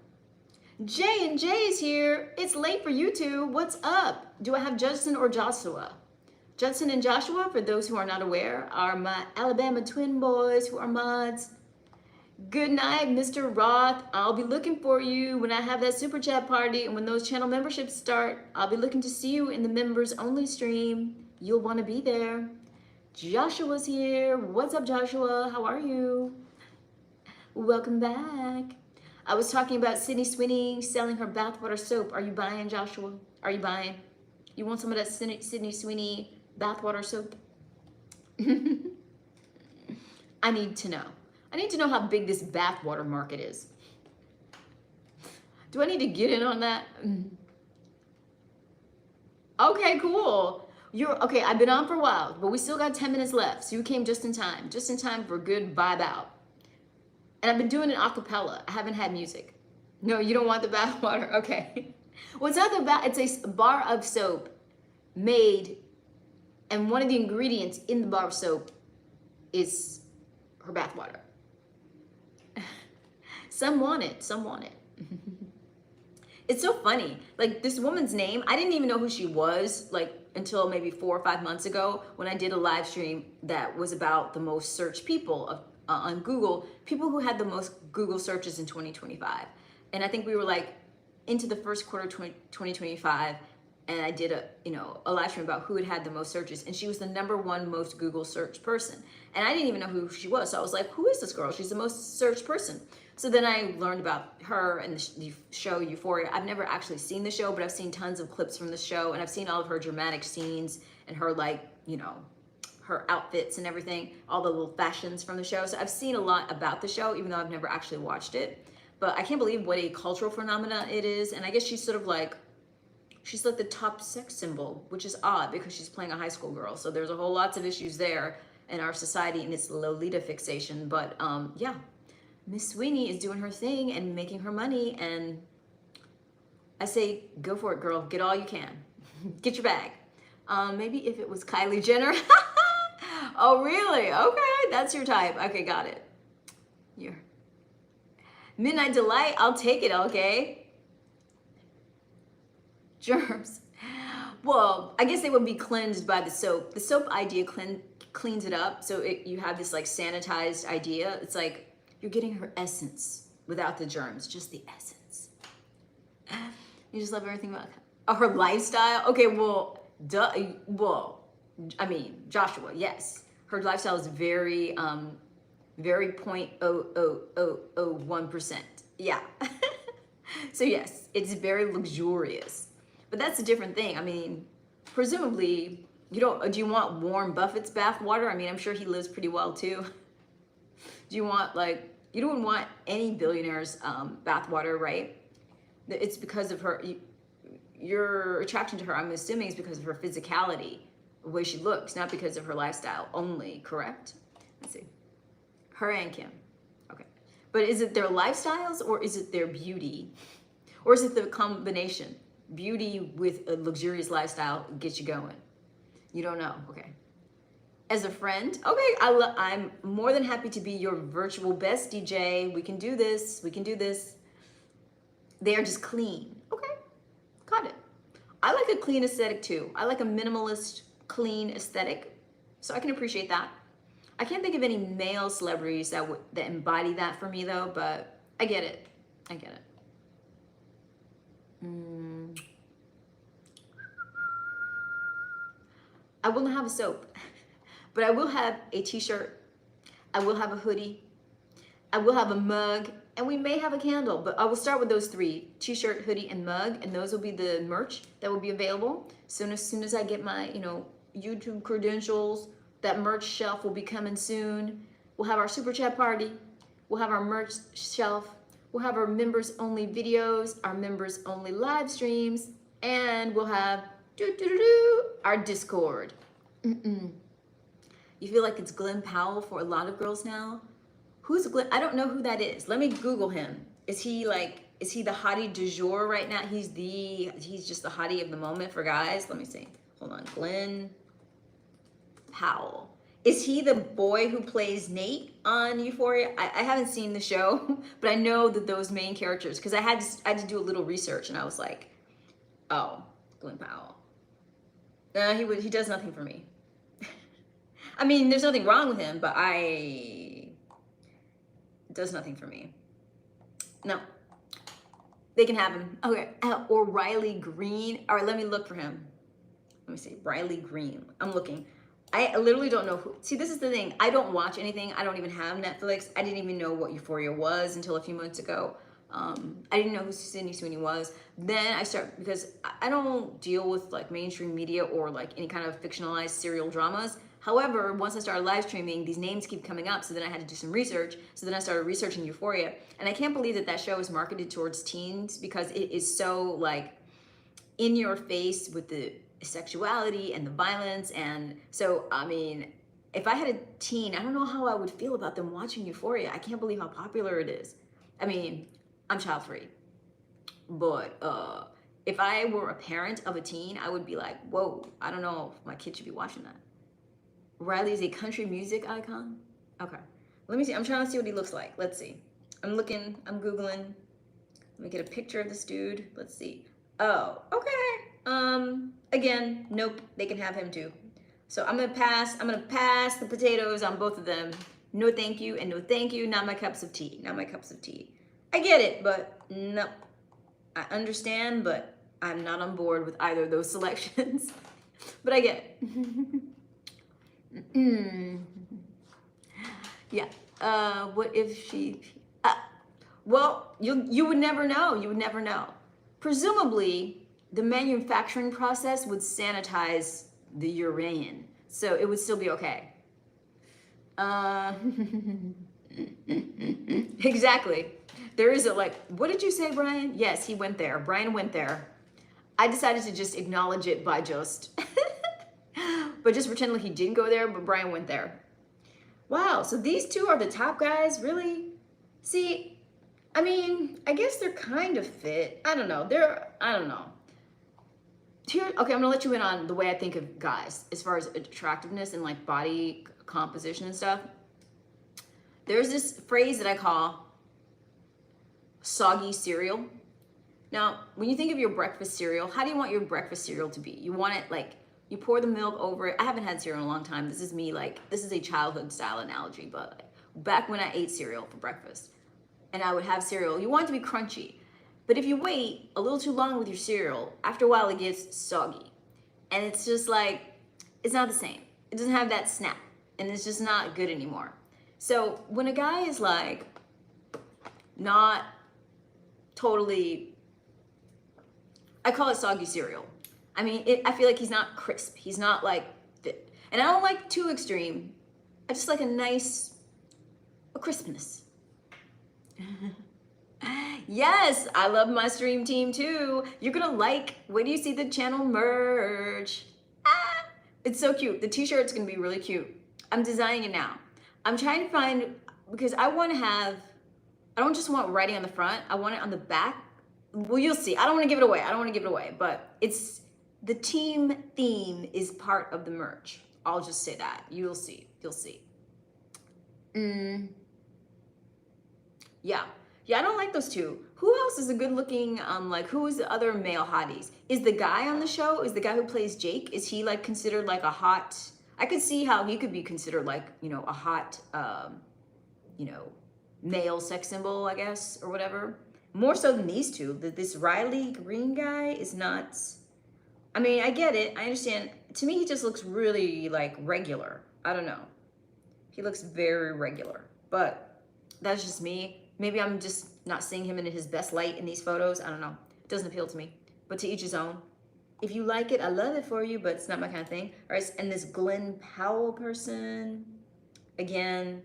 J and J's here. It's late for you two. What's up? Do I have Judson or Joshua? Judson and Joshua, for those who are not aware, are my Alabama twin boys who are mods. Good night, Mr. Roth. I'll be looking for you when I have that super chat party, and when those channel memberships start, I'll be looking to see you in the members only stream. You'll want to be there. Joshua's here. What's up, Joshua? How are you? Welcome back. I was talking about Sydney Sweeney selling her bathwater soap. Are you buying, Joshua? Are you buying? You want some of that Sydney Sweeney bathwater soap? I need to know. I need to know how big this bathwater market is. Do I need to get in on that? Okay, cool. You're okay. I've been on for a while, but we still got 10 minutes left. So you came just in time for a good vibe out. And I've been doing it a cappella. I haven't had music. No, you don't want the bathwater. Okay. Well, it's not the bath. It's a bar of soap made, and one of the ingredients in the bar of soap is her bathwater. Some want it. Some want it. It's so funny. Like this woman's name, I didn't even know who she was like until maybe 4 or 5 months ago when I did a live stream that was about the most searched people on Google, people who had the most Google searches in 2025. And I think we were like into the first quarter of 2025, and I did a live stream about who had the most searches, and she was the #1 most Google search person. And I didn't even know who she was. So I was like, who is this girl? She's the most searched person. So then I learned about her and the show Euphoria. I've never actually seen the show, but I've seen tons of clips from the show, and I've seen all of her dramatic scenes and her her outfits and everything, all the little fashions from the show. So I've seen a lot about the show, even though I've never actually watched it. But I can't believe what a cultural phenomenon it is. And I guess she's she's like the top sex symbol, which is odd because she's playing a high school girl. So there's a whole lots of issues there in our society and its Lolita fixation. But yeah, Miss Sweeney is doing her thing and making her money. And I say, go for it, girl. Get all you can. Get your bag. Maybe if it was Kylie Jenner. Oh, really? Okay, that's your type. Okay, got it. You're Midnight Delight. I'll take it, okay? Germs. Well, I guess they would be cleansed by the soap. The soap idea cleans it up, so you have this like sanitized idea. It's like you're getting her essence without the germs, just the essence. You just love everything about her lifestyle. Okay, well, I mean, Joshua, yes, her lifestyle is very 0.00001%. Yeah. So yes, it's very luxurious. But that's a different thing. I mean, presumably, do you want Warren Buffett's bath water? I mean, I'm sure he lives pretty well too. Do you want you don't want any billionaire's bath water, right? It's because of her, your attraction to her, I'm assuming, is because of her physicality, the way she looks, not because of her lifestyle only, correct? Let's see. Her and Kim. Okay. But is it their lifestyles or is it their beauty? Or is it the combination? Beauty with a luxurious lifestyle gets you going. You don't know. Okay. As a friend, okay, I'm more than happy to be your virtual best DJ. We can do this. We can do this. They are just clean. Okay. Got it. I like a clean aesthetic too. I like a minimalist, clean aesthetic. So I can appreciate that. I can't think of any male celebrities that embody that for me though, but I get it. I get it. I will not have a soap, but I will have a t-shirt. I will have a hoodie. I will have a mug, and we may have a candle, but I will start with those 3, t-shirt, hoodie, and mug, and those will be the merch that will be available. As soon as I get my, YouTube credentials, that merch shelf will be coming soon. We'll have our super chat party. We'll have our merch shelf. We'll have our members only videos, our members only live streams, and we'll have our Discord. You feel like it's Glenn Powell for a lot of girls now? Who's Glenn? I don't know who that is. Let me Google him. Is he the hottie du jour right now? He's just the hottie of the moment for guys. Let me see. Hold on. Glenn Powell. Is he the boy who plays Nate on Euphoria? I haven't seen the show, but I know that those main characters, because I had to do a little research, and I was like, oh, Glenn Powell. He does nothing for me. I mean, there's nothing wrong with him, but it does nothing for me. No. They can have him. Okay. Or Riley Green. All right, let me look for him. Let me see. Riley Green. I'm looking. I literally don't know who. See, this is the thing. I don't watch anything. I don't even have Netflix. I didn't even know what Euphoria was until a few months ago. I didn't know who Sydney Sweeney was. Then because I don't deal with like mainstream media or like any kind of fictionalized serial dramas. However, once I started live streaming, these names keep coming up. So then I had to do some research. So then I started researching Euphoria. And I can't believe that that show is marketed towards teens because it is so like in your face with the sexuality and the violence. And so, I mean, if I had a teen, I don't know how I would feel about them watching Euphoria. I can't believe how popular it is. I mean, I'm child free, but if I were a parent of a teen, I would be like, whoa, I don't know if my kid should be watching that. Riley is a country music icon. Okay, let me see. I'm trying to see what he looks like. Let's see. I'm looking, I'm Googling. Let me get a picture of this dude. Let's see. Oh, okay. Again, nope, they can have him too. So I'm gonna pass the potatoes on both of them. No thank you and no thank you, not my cups of tea, not my cups of tea. I get it, but nope. I understand, but I'm not on board with either of those selections. But I get it. Yeah, what if she, well, you would never know, you would never know. Presumably, the manufacturing process would sanitize the urine, so it would still be okay. Exactly. There is a like, what did you say, Brian? Yes, he went there. Brian went there. I decided to just acknowledge it by just, but just pretend like he didn't go there, but Brian went there. Wow, so these two are the top guys, really? See, I mean, I guess they're kind of fit. I don't know. I don't know. Here, okay, I'm gonna let you in on the way I think of guys as far as attractiveness and like body composition and stuff. There's this phrase that I call soggy cereal. Now, when you think of your breakfast cereal, how do you want your breakfast cereal to be? You want it like, you pour the milk over it. I haven't had cereal in a long time. This is me, like, this is a childhood style analogy, but like, back when I ate cereal for breakfast and I would have cereal, you want it to be crunchy. But if you wait a little too long with your cereal, after a while it gets soggy. And it's just like, it's not the same. It doesn't have that snap and it's just not good anymore. So when a guy is like, not totally, I call it soggy cereal. I mean, I feel like he's not crisp. He's not like fit. And I don't like too extreme. I just like a crispness. Yes, I love my stream team too. You're gonna like, when you see the channel merch. It's so cute. The t-shirt's gonna be really cute. I'm designing it now. I'm trying to find, because I want to have, I don't just want writing on the front. I want it on the back. Well, you'll see. I don't want to give it away. I don't want to give it away, but it's, the team theme is part of the merch. I'll just say that. You'll see. You'll see. Yeah. Yeah, I don't like those two. Who else is a good looking, like, who is the other male hotties? Is the guy on the show, is the guy who plays Jake, is he like considered like a hot, I could see how he could be considered like, you know, a hot, you know, male sex symbol, I guess, or whatever. More so than these two. This Riley Green guy is not, I mean, I get it, I understand. To me, he just looks really like regular. I don't know. He looks very regular, but that's just me. Maybe I'm just not seeing him in his best light in these photos. I don't know. It doesn't appeal to me. But to each his own. If you like it, I love it for you, but it's not my kind of thing. All right, and this Glenn Powell person, again,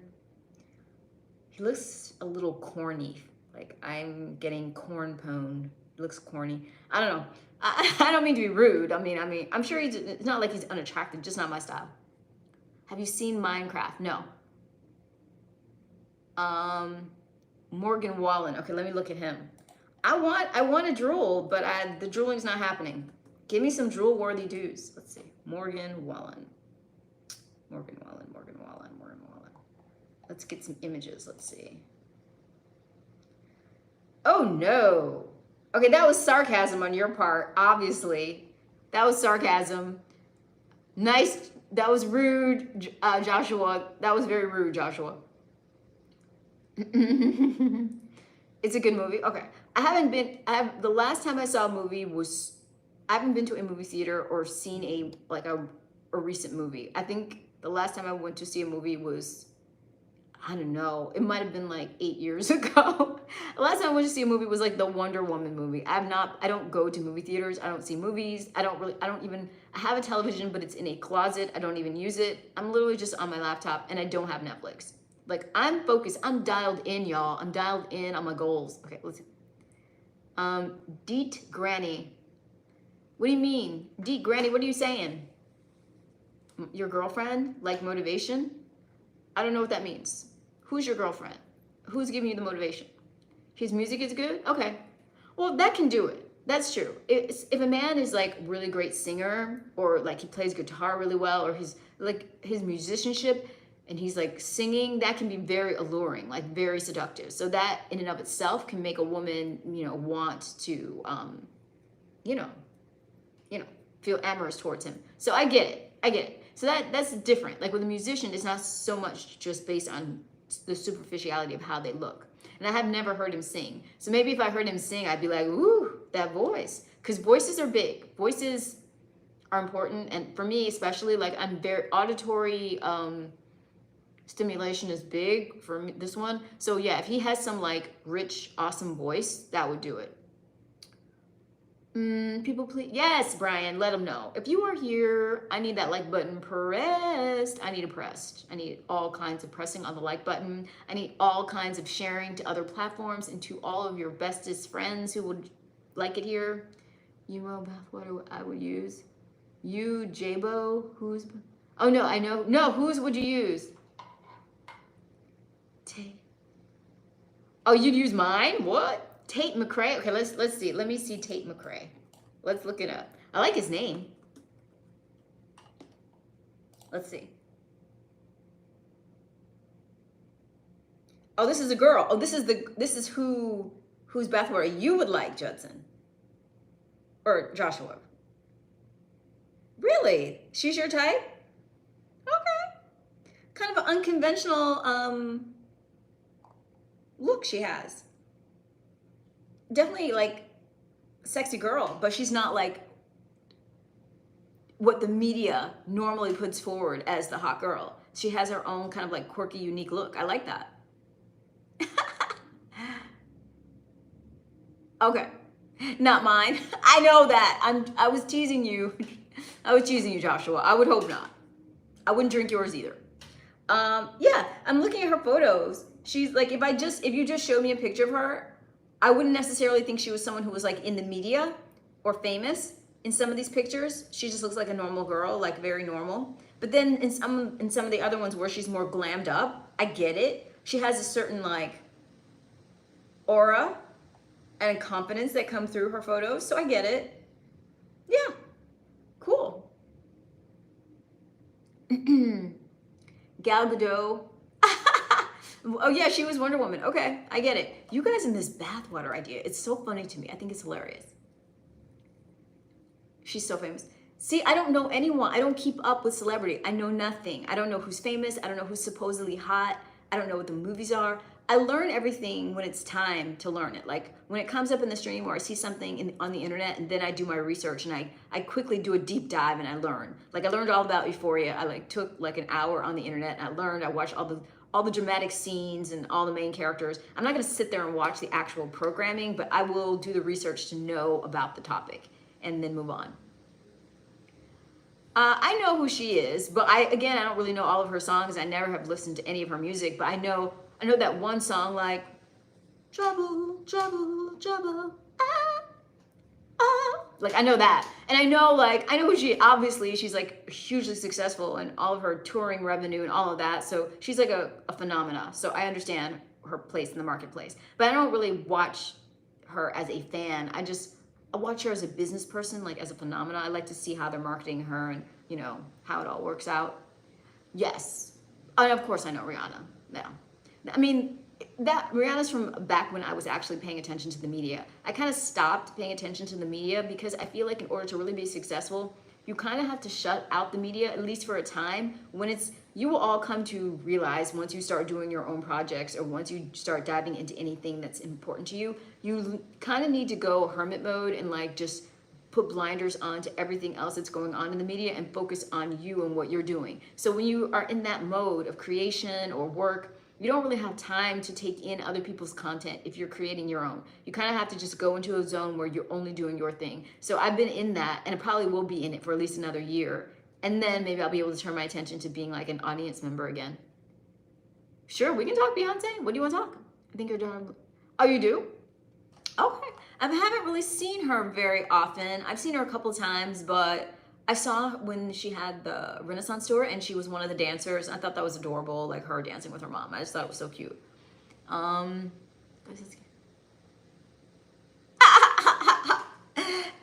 he looks a little corny. Like I'm getting corn pwned. He looks corny. I don't know. I don't mean to be rude. I mean, I'm sure it's not like he's unattractive, just not my style. Have you seen Minecraft? No. Morgan Wallen. Okay, let me look at him. I want to drool, but the drooling's not happening. Give me some drool-worthy dudes. Let's see. Morgan Wallen. Morgan Wallen. Let's get some images. Let's see. Oh, no. Okay, that was sarcasm on your part, obviously. That was sarcasm. Nice. That was rude, Joshua. That was very rude, Joshua. It's a good movie. Okay. The last time I saw a movie was, I haven't been to a movie theater or seen a recent movie. I think the last time I went to see a movie was I don't know. It might have been like 8 years ago. The last time I went to see a movie was like the Wonder Woman movie. I don't go to movie theaters. I don't see movies. I have a television, but it's in a closet. I don't even use it. I'm literally just on my laptop and I don't have Netflix. Like I'm focused. I'm dialed in, y'all. I'm dialed in on my goals. Okay, let's see. Deet Granny. What do you mean? Deet Granny, what are you saying? Your girlfriend? Like motivation? I don't know what that means. Who's your girlfriend? Who's giving you the motivation? His music is good? Okay. Well, that can do it. That's true. If a man is like really great singer, or like he plays guitar really well, or his musicianship and he's like singing, that can be very alluring, like very seductive. So that in and of itself can make a woman, want to, feel amorous towards him. So I get it. So that's different. Like with a musician, it's not so much just based on the superficiality of how they look. And I have never heard him sing. So maybe if I heard him sing, I'd be like, ooh, that voice. Because voices are big. Voices are important. And for me, especially, like I'm very auditory, stimulation is big for me, this one. So yeah, if he has some like rich, awesome voice, that would do it. People, please. Yes, Brian, let them know. If you are here, I need that like button pressed. I need it pressed. I need all kinds of pressing on the like button. I need all kinds of sharing to other platforms and to all of your bestest friends who would like it here. Emo bathwater I would use. You, Jabo, who's... Oh, no, I know. No, whose would you use? Tate. Oh, you'd use mine? What? Tate McRae. Okay, let's see. Let me see Tate McRae. Let's look it up. I like his name. Let's see. Oh, this is a girl. Oh, this is whose bathwater you would like, Judson. Or Joshua. Really? She's your type? Okay. Kind of an unconventional look she has. Definitely like sexy girl, but she's not like what the media normally puts forward as the hot girl. She has her own kind of like quirky, unique look. I like that. Okay, not mine. I know that. I was teasing you. I was teasing you, Joshua. I would hope not. I wouldn't drink yours either. Yeah, I'm looking at her photos. She's like, if you just showed me a picture of her, I wouldn't necessarily think she was someone who was like in the media or famous. In some of these pictures, she just looks like a normal girl, like very normal. But then in some of the other ones where she's more glammed up, I get it. She has a certain like aura and confidence that come through her photos, so I get it. Yeah, cool. Gal Gadot. Oh yeah, she was Wonder Woman. Okay, I get it. You guys in this bathwater idea, it's so funny to me. I think it's hilarious. She's so famous. See, I don't know anyone. I don't keep up with celebrity. I know nothing. I don't know who's famous. I don't know who's supposedly hot. I don't know what the movies are. I learn everything when it's time to learn it. Like when it comes up in the stream or I see something on the internet and then I do my research and I quickly do a deep dive and I learn. Like I learned all about Euphoria. I like took like an hour on the internet and I watched all the dramatic scenes and all the main characters. I'm not gonna sit there and watch the actual programming, but I will do the research to know about the topic and then move on. I know who she is, but I don't really know all of her songs. I never have listened to any of her music, but I know that one song like trouble, trouble, trouble, ah, ah. Like I know that. And I know who she's like hugely successful and all of her touring revenue and all of that. So she's like a phenomena. So I understand her place in the marketplace. But I don't really watch her as a fan. I watch her as a business person, like as a phenomena. I like to see how they're marketing her and, how it all works out. Yes. And of course I know Rihanna. Yeah. I mean, that Rihanna's from back when I was actually paying attention to the media. I kind of stopped paying attention to the media because I feel like in order to really be successful, you kind of have to shut out the media, at least for a time. You will all come to realize once you start doing your own projects or once you start diving into anything that's important to you, you kind of need to go hermit mode and like just put blinders on to everything else that's going on in the media and focus on you and what you're doing. So when you are in that mode of creation or work, you don't really have time to take in other people's content if you're creating your own. You kind of have to just go into a zone where you're only doing your thing. So I've been in that, and I probably will be in it for at least another year. And then maybe I'll be able to turn my attention to being like an audience member again. Sure, we can talk, Beyonce. What do you want to talk? I think you're doing. Oh, you do? Okay. I haven't really seen her very often. I've seen her a couple of times, but I saw when she had the Renaissance tour and she was one of the dancers. I thought that was adorable, like her dancing with her mom. I just thought it was so cute. LK,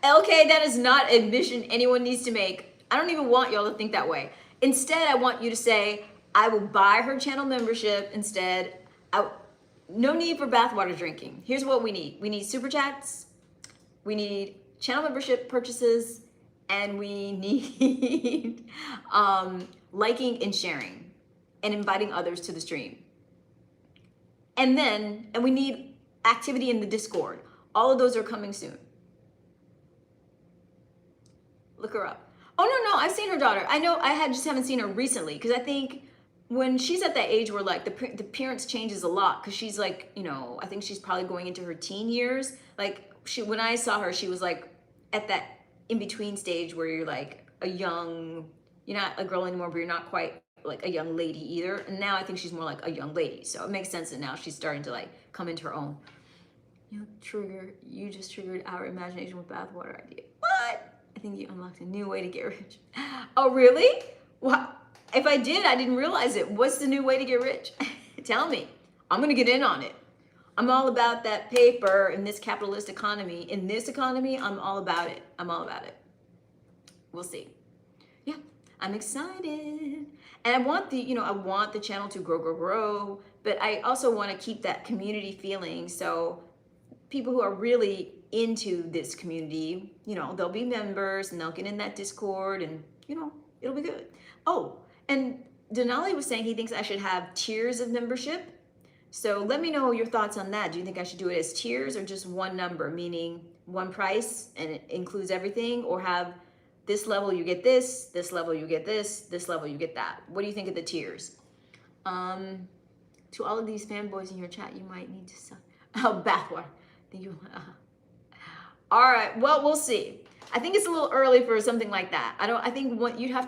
that is not admission anyone needs to make. I don't even want y'all to think that way. Instead, I want you to say, I will buy her channel membership instead. No need for bathwater drinking. Here's what we need. We need super chats. We need channel membership purchases. And we need liking and sharing and inviting others to the stream. And we need activity in the Discord. All of those are coming soon. Look her up. Oh, no, I've seen her daughter. I know I just haven't seen her recently because I think when she's at that age where like the appearance changes a lot because she's like, you know, I think she's probably going into her teen years. Like when I saw her, she was like at that in-between stage where you're like you're not a girl anymore, but you're not quite like a young lady either. And now I think she's more like a young lady. So it makes sense that now she's starting to like come into her own. You just triggered our imagination with bathwater idea. What? I think you unlocked a new way to get rich. Oh, really? What? If I did, I didn't realize it. What's the new way to get rich? Tell me. I'm gonna get in on it. I'm all about that paper in this capitalist economy. In this economy, I'm all about it. I'm all about it. We'll see. Yeah, I'm excited. And I want the channel to grow, but I also want to keep that community feeling. So people who are really into this community, they'll be members and they'll get in that Discord and, it'll be good. Oh, and Denali was saying he thinks I should have tiers of membership. So let me know your thoughts on that. Do you think I should do it as tiers or just one number, meaning one price and it includes everything, or have this level you get this level you get this level you get that? What do you think of the tiers? To all of these fanboys in your chat, you might need to bathwater. All right, well, we'll see. I think it's a little early for something like that. I think you have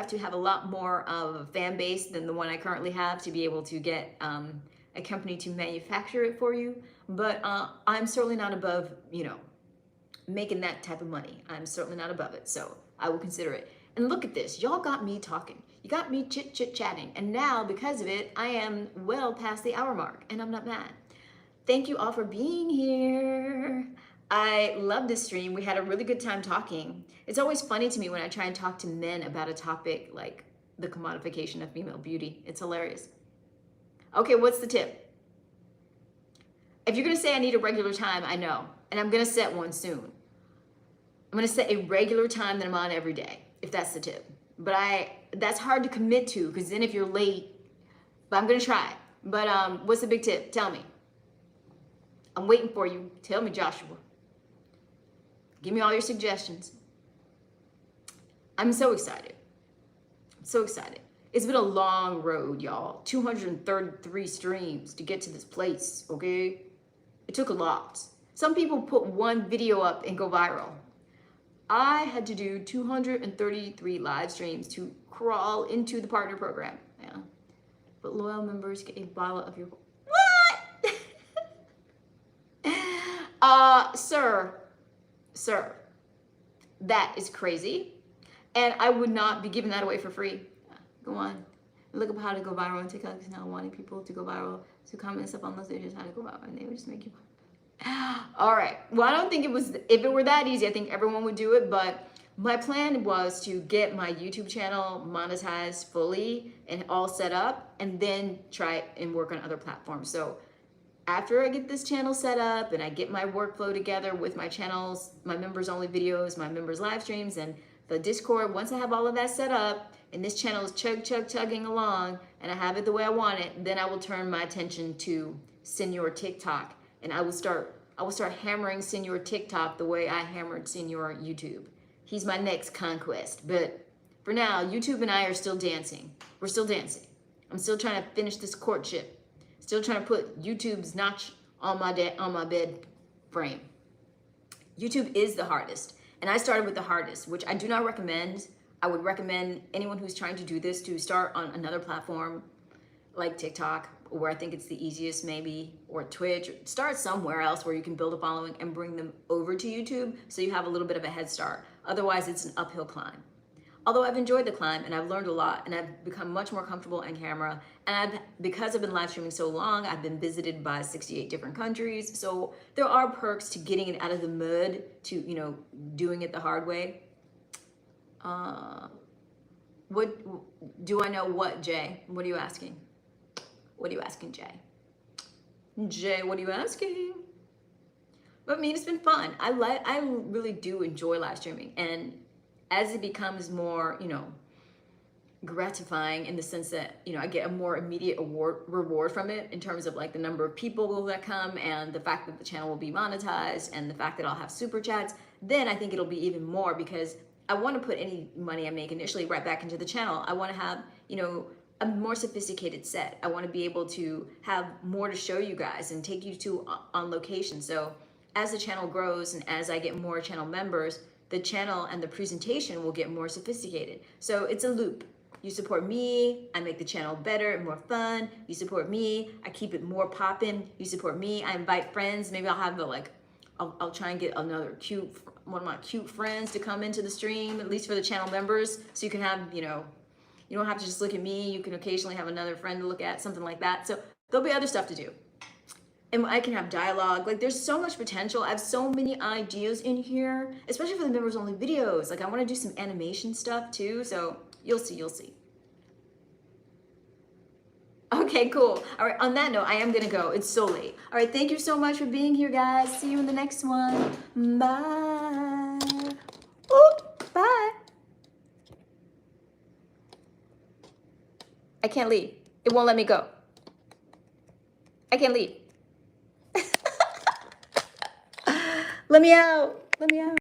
to have a lot more of a fan base than the one I currently have to be able to get a company to manufacture it for you. But I'm certainly not above, making that type of money. I'm certainly not above it, so I will consider it. And look at this, y'all got me talking. You got me chit-chatting. And now, because of it, I am well past the hour mark, and I'm not mad. Thank you all for being here. I love this stream. We had a really good time talking. It's always funny to me when I try and talk to men about a topic like the commodification of female beauty. It's hilarious. Okay, what's the tip? If you're gonna say I need a regular time, I know, and I'm gonna set one soon. I'm gonna set a regular time that I'm on every day, if that's the tip. But that's hard to commit to, because then if you're late, but I'm gonna try. But what's the big tip? Tell me. I'm waiting for you. Tell me, Joshua. Give me all your suggestions. I'm so excited. I'm so excited. It's been a long road, y'all. 233 streams to get to this place, okay? It took a lot. Some people put one video up and go viral. I had to do 233 live streams to crawl into the partner program. Yeah. But loyal members get a bottle of your... What? Sir, that is crazy. And I would not be giving that away for free. Go on. Look up how to go viral on TikTok is now wanting people to go viral. So comment stuff on those videos how to go viral, and they would just make you... All right. Well, I don't think if it were that easy, I think everyone would do it. But my plan was to get my YouTube channel monetized fully and all set up, and then try and work on other platforms. So after I get this channel set up and I get my workflow together with my channels, my members only videos, my members live streams, and the Discord, once I have all of that set up and this channel is chugging along and I have it the way I want it, then I will turn my attention to Senior TikTok, and I will start hammering Senior TikTok the way I hammered Senior YouTube. He's my next conquest. But for now, YouTube and I are still dancing. We're still dancing. I'm still trying to finish this courtship. Still trying to put YouTube's notch on my bed frame. YouTube is the hardest. And I started with the hardest, which I do not recommend. I would recommend anyone who's trying to do this to start on another platform like TikTok, where I think it's the easiest maybe, or Twitch. Start somewhere else where you can build a following and bring them over to YouTube so you have a little bit of a head start. Otherwise, it's an uphill climb. Although I've enjoyed the climb and I've learned a lot and I've become much more comfortable on camera, and because I've been live streaming so long, I've been visited by 68 different countries. So there are perks to getting it out of the mud, to, you know, doing it the hard way. What do I know? What, Jay? What are you asking? What are you asking, Jay? Jay, what are you asking? But I mean, it's been fun. I really do enjoy live streaming, and as it becomes more, you know, gratifying in the sense that, you know, I get a more immediate reward from it in terms of like the number of people that come and the fact that the channel will be monetized and the fact that I'll have super chats, then I think it'll be even more, because I want to put any money I make initially right back into the channel. I want to have, you know, a more sophisticated set. I want to be able to have more to show you guys and take you to on location. So as the channel grows and as I get more channel members, the channel and the presentation will get more sophisticated. So it's a loop. You support me, I make the channel better and more fun. You support me, I keep it more poppin'. You support me, I invite friends. Maybe I'll have the I'll try and get another one of my cute friends to come into the stream, at least for the channel members. So you can have, you know, you don't have to just look at me. You can occasionally have another friend to look at, something like that. So there'll be other stuff to do. And I can have dialogue. Like, there's so much potential. I have so many ideas in here, especially for the members only videos. Like, I want to do some animation stuff too. So you'll see, you'll see. Okay, cool. All right, on that note, I am gonna go. It's so late. All right, thank you so much for being here, guys. See you in the next one. Bye. Oop, bye. I can't leave. It won't let me go. I can't leave. Let me out. Let me out.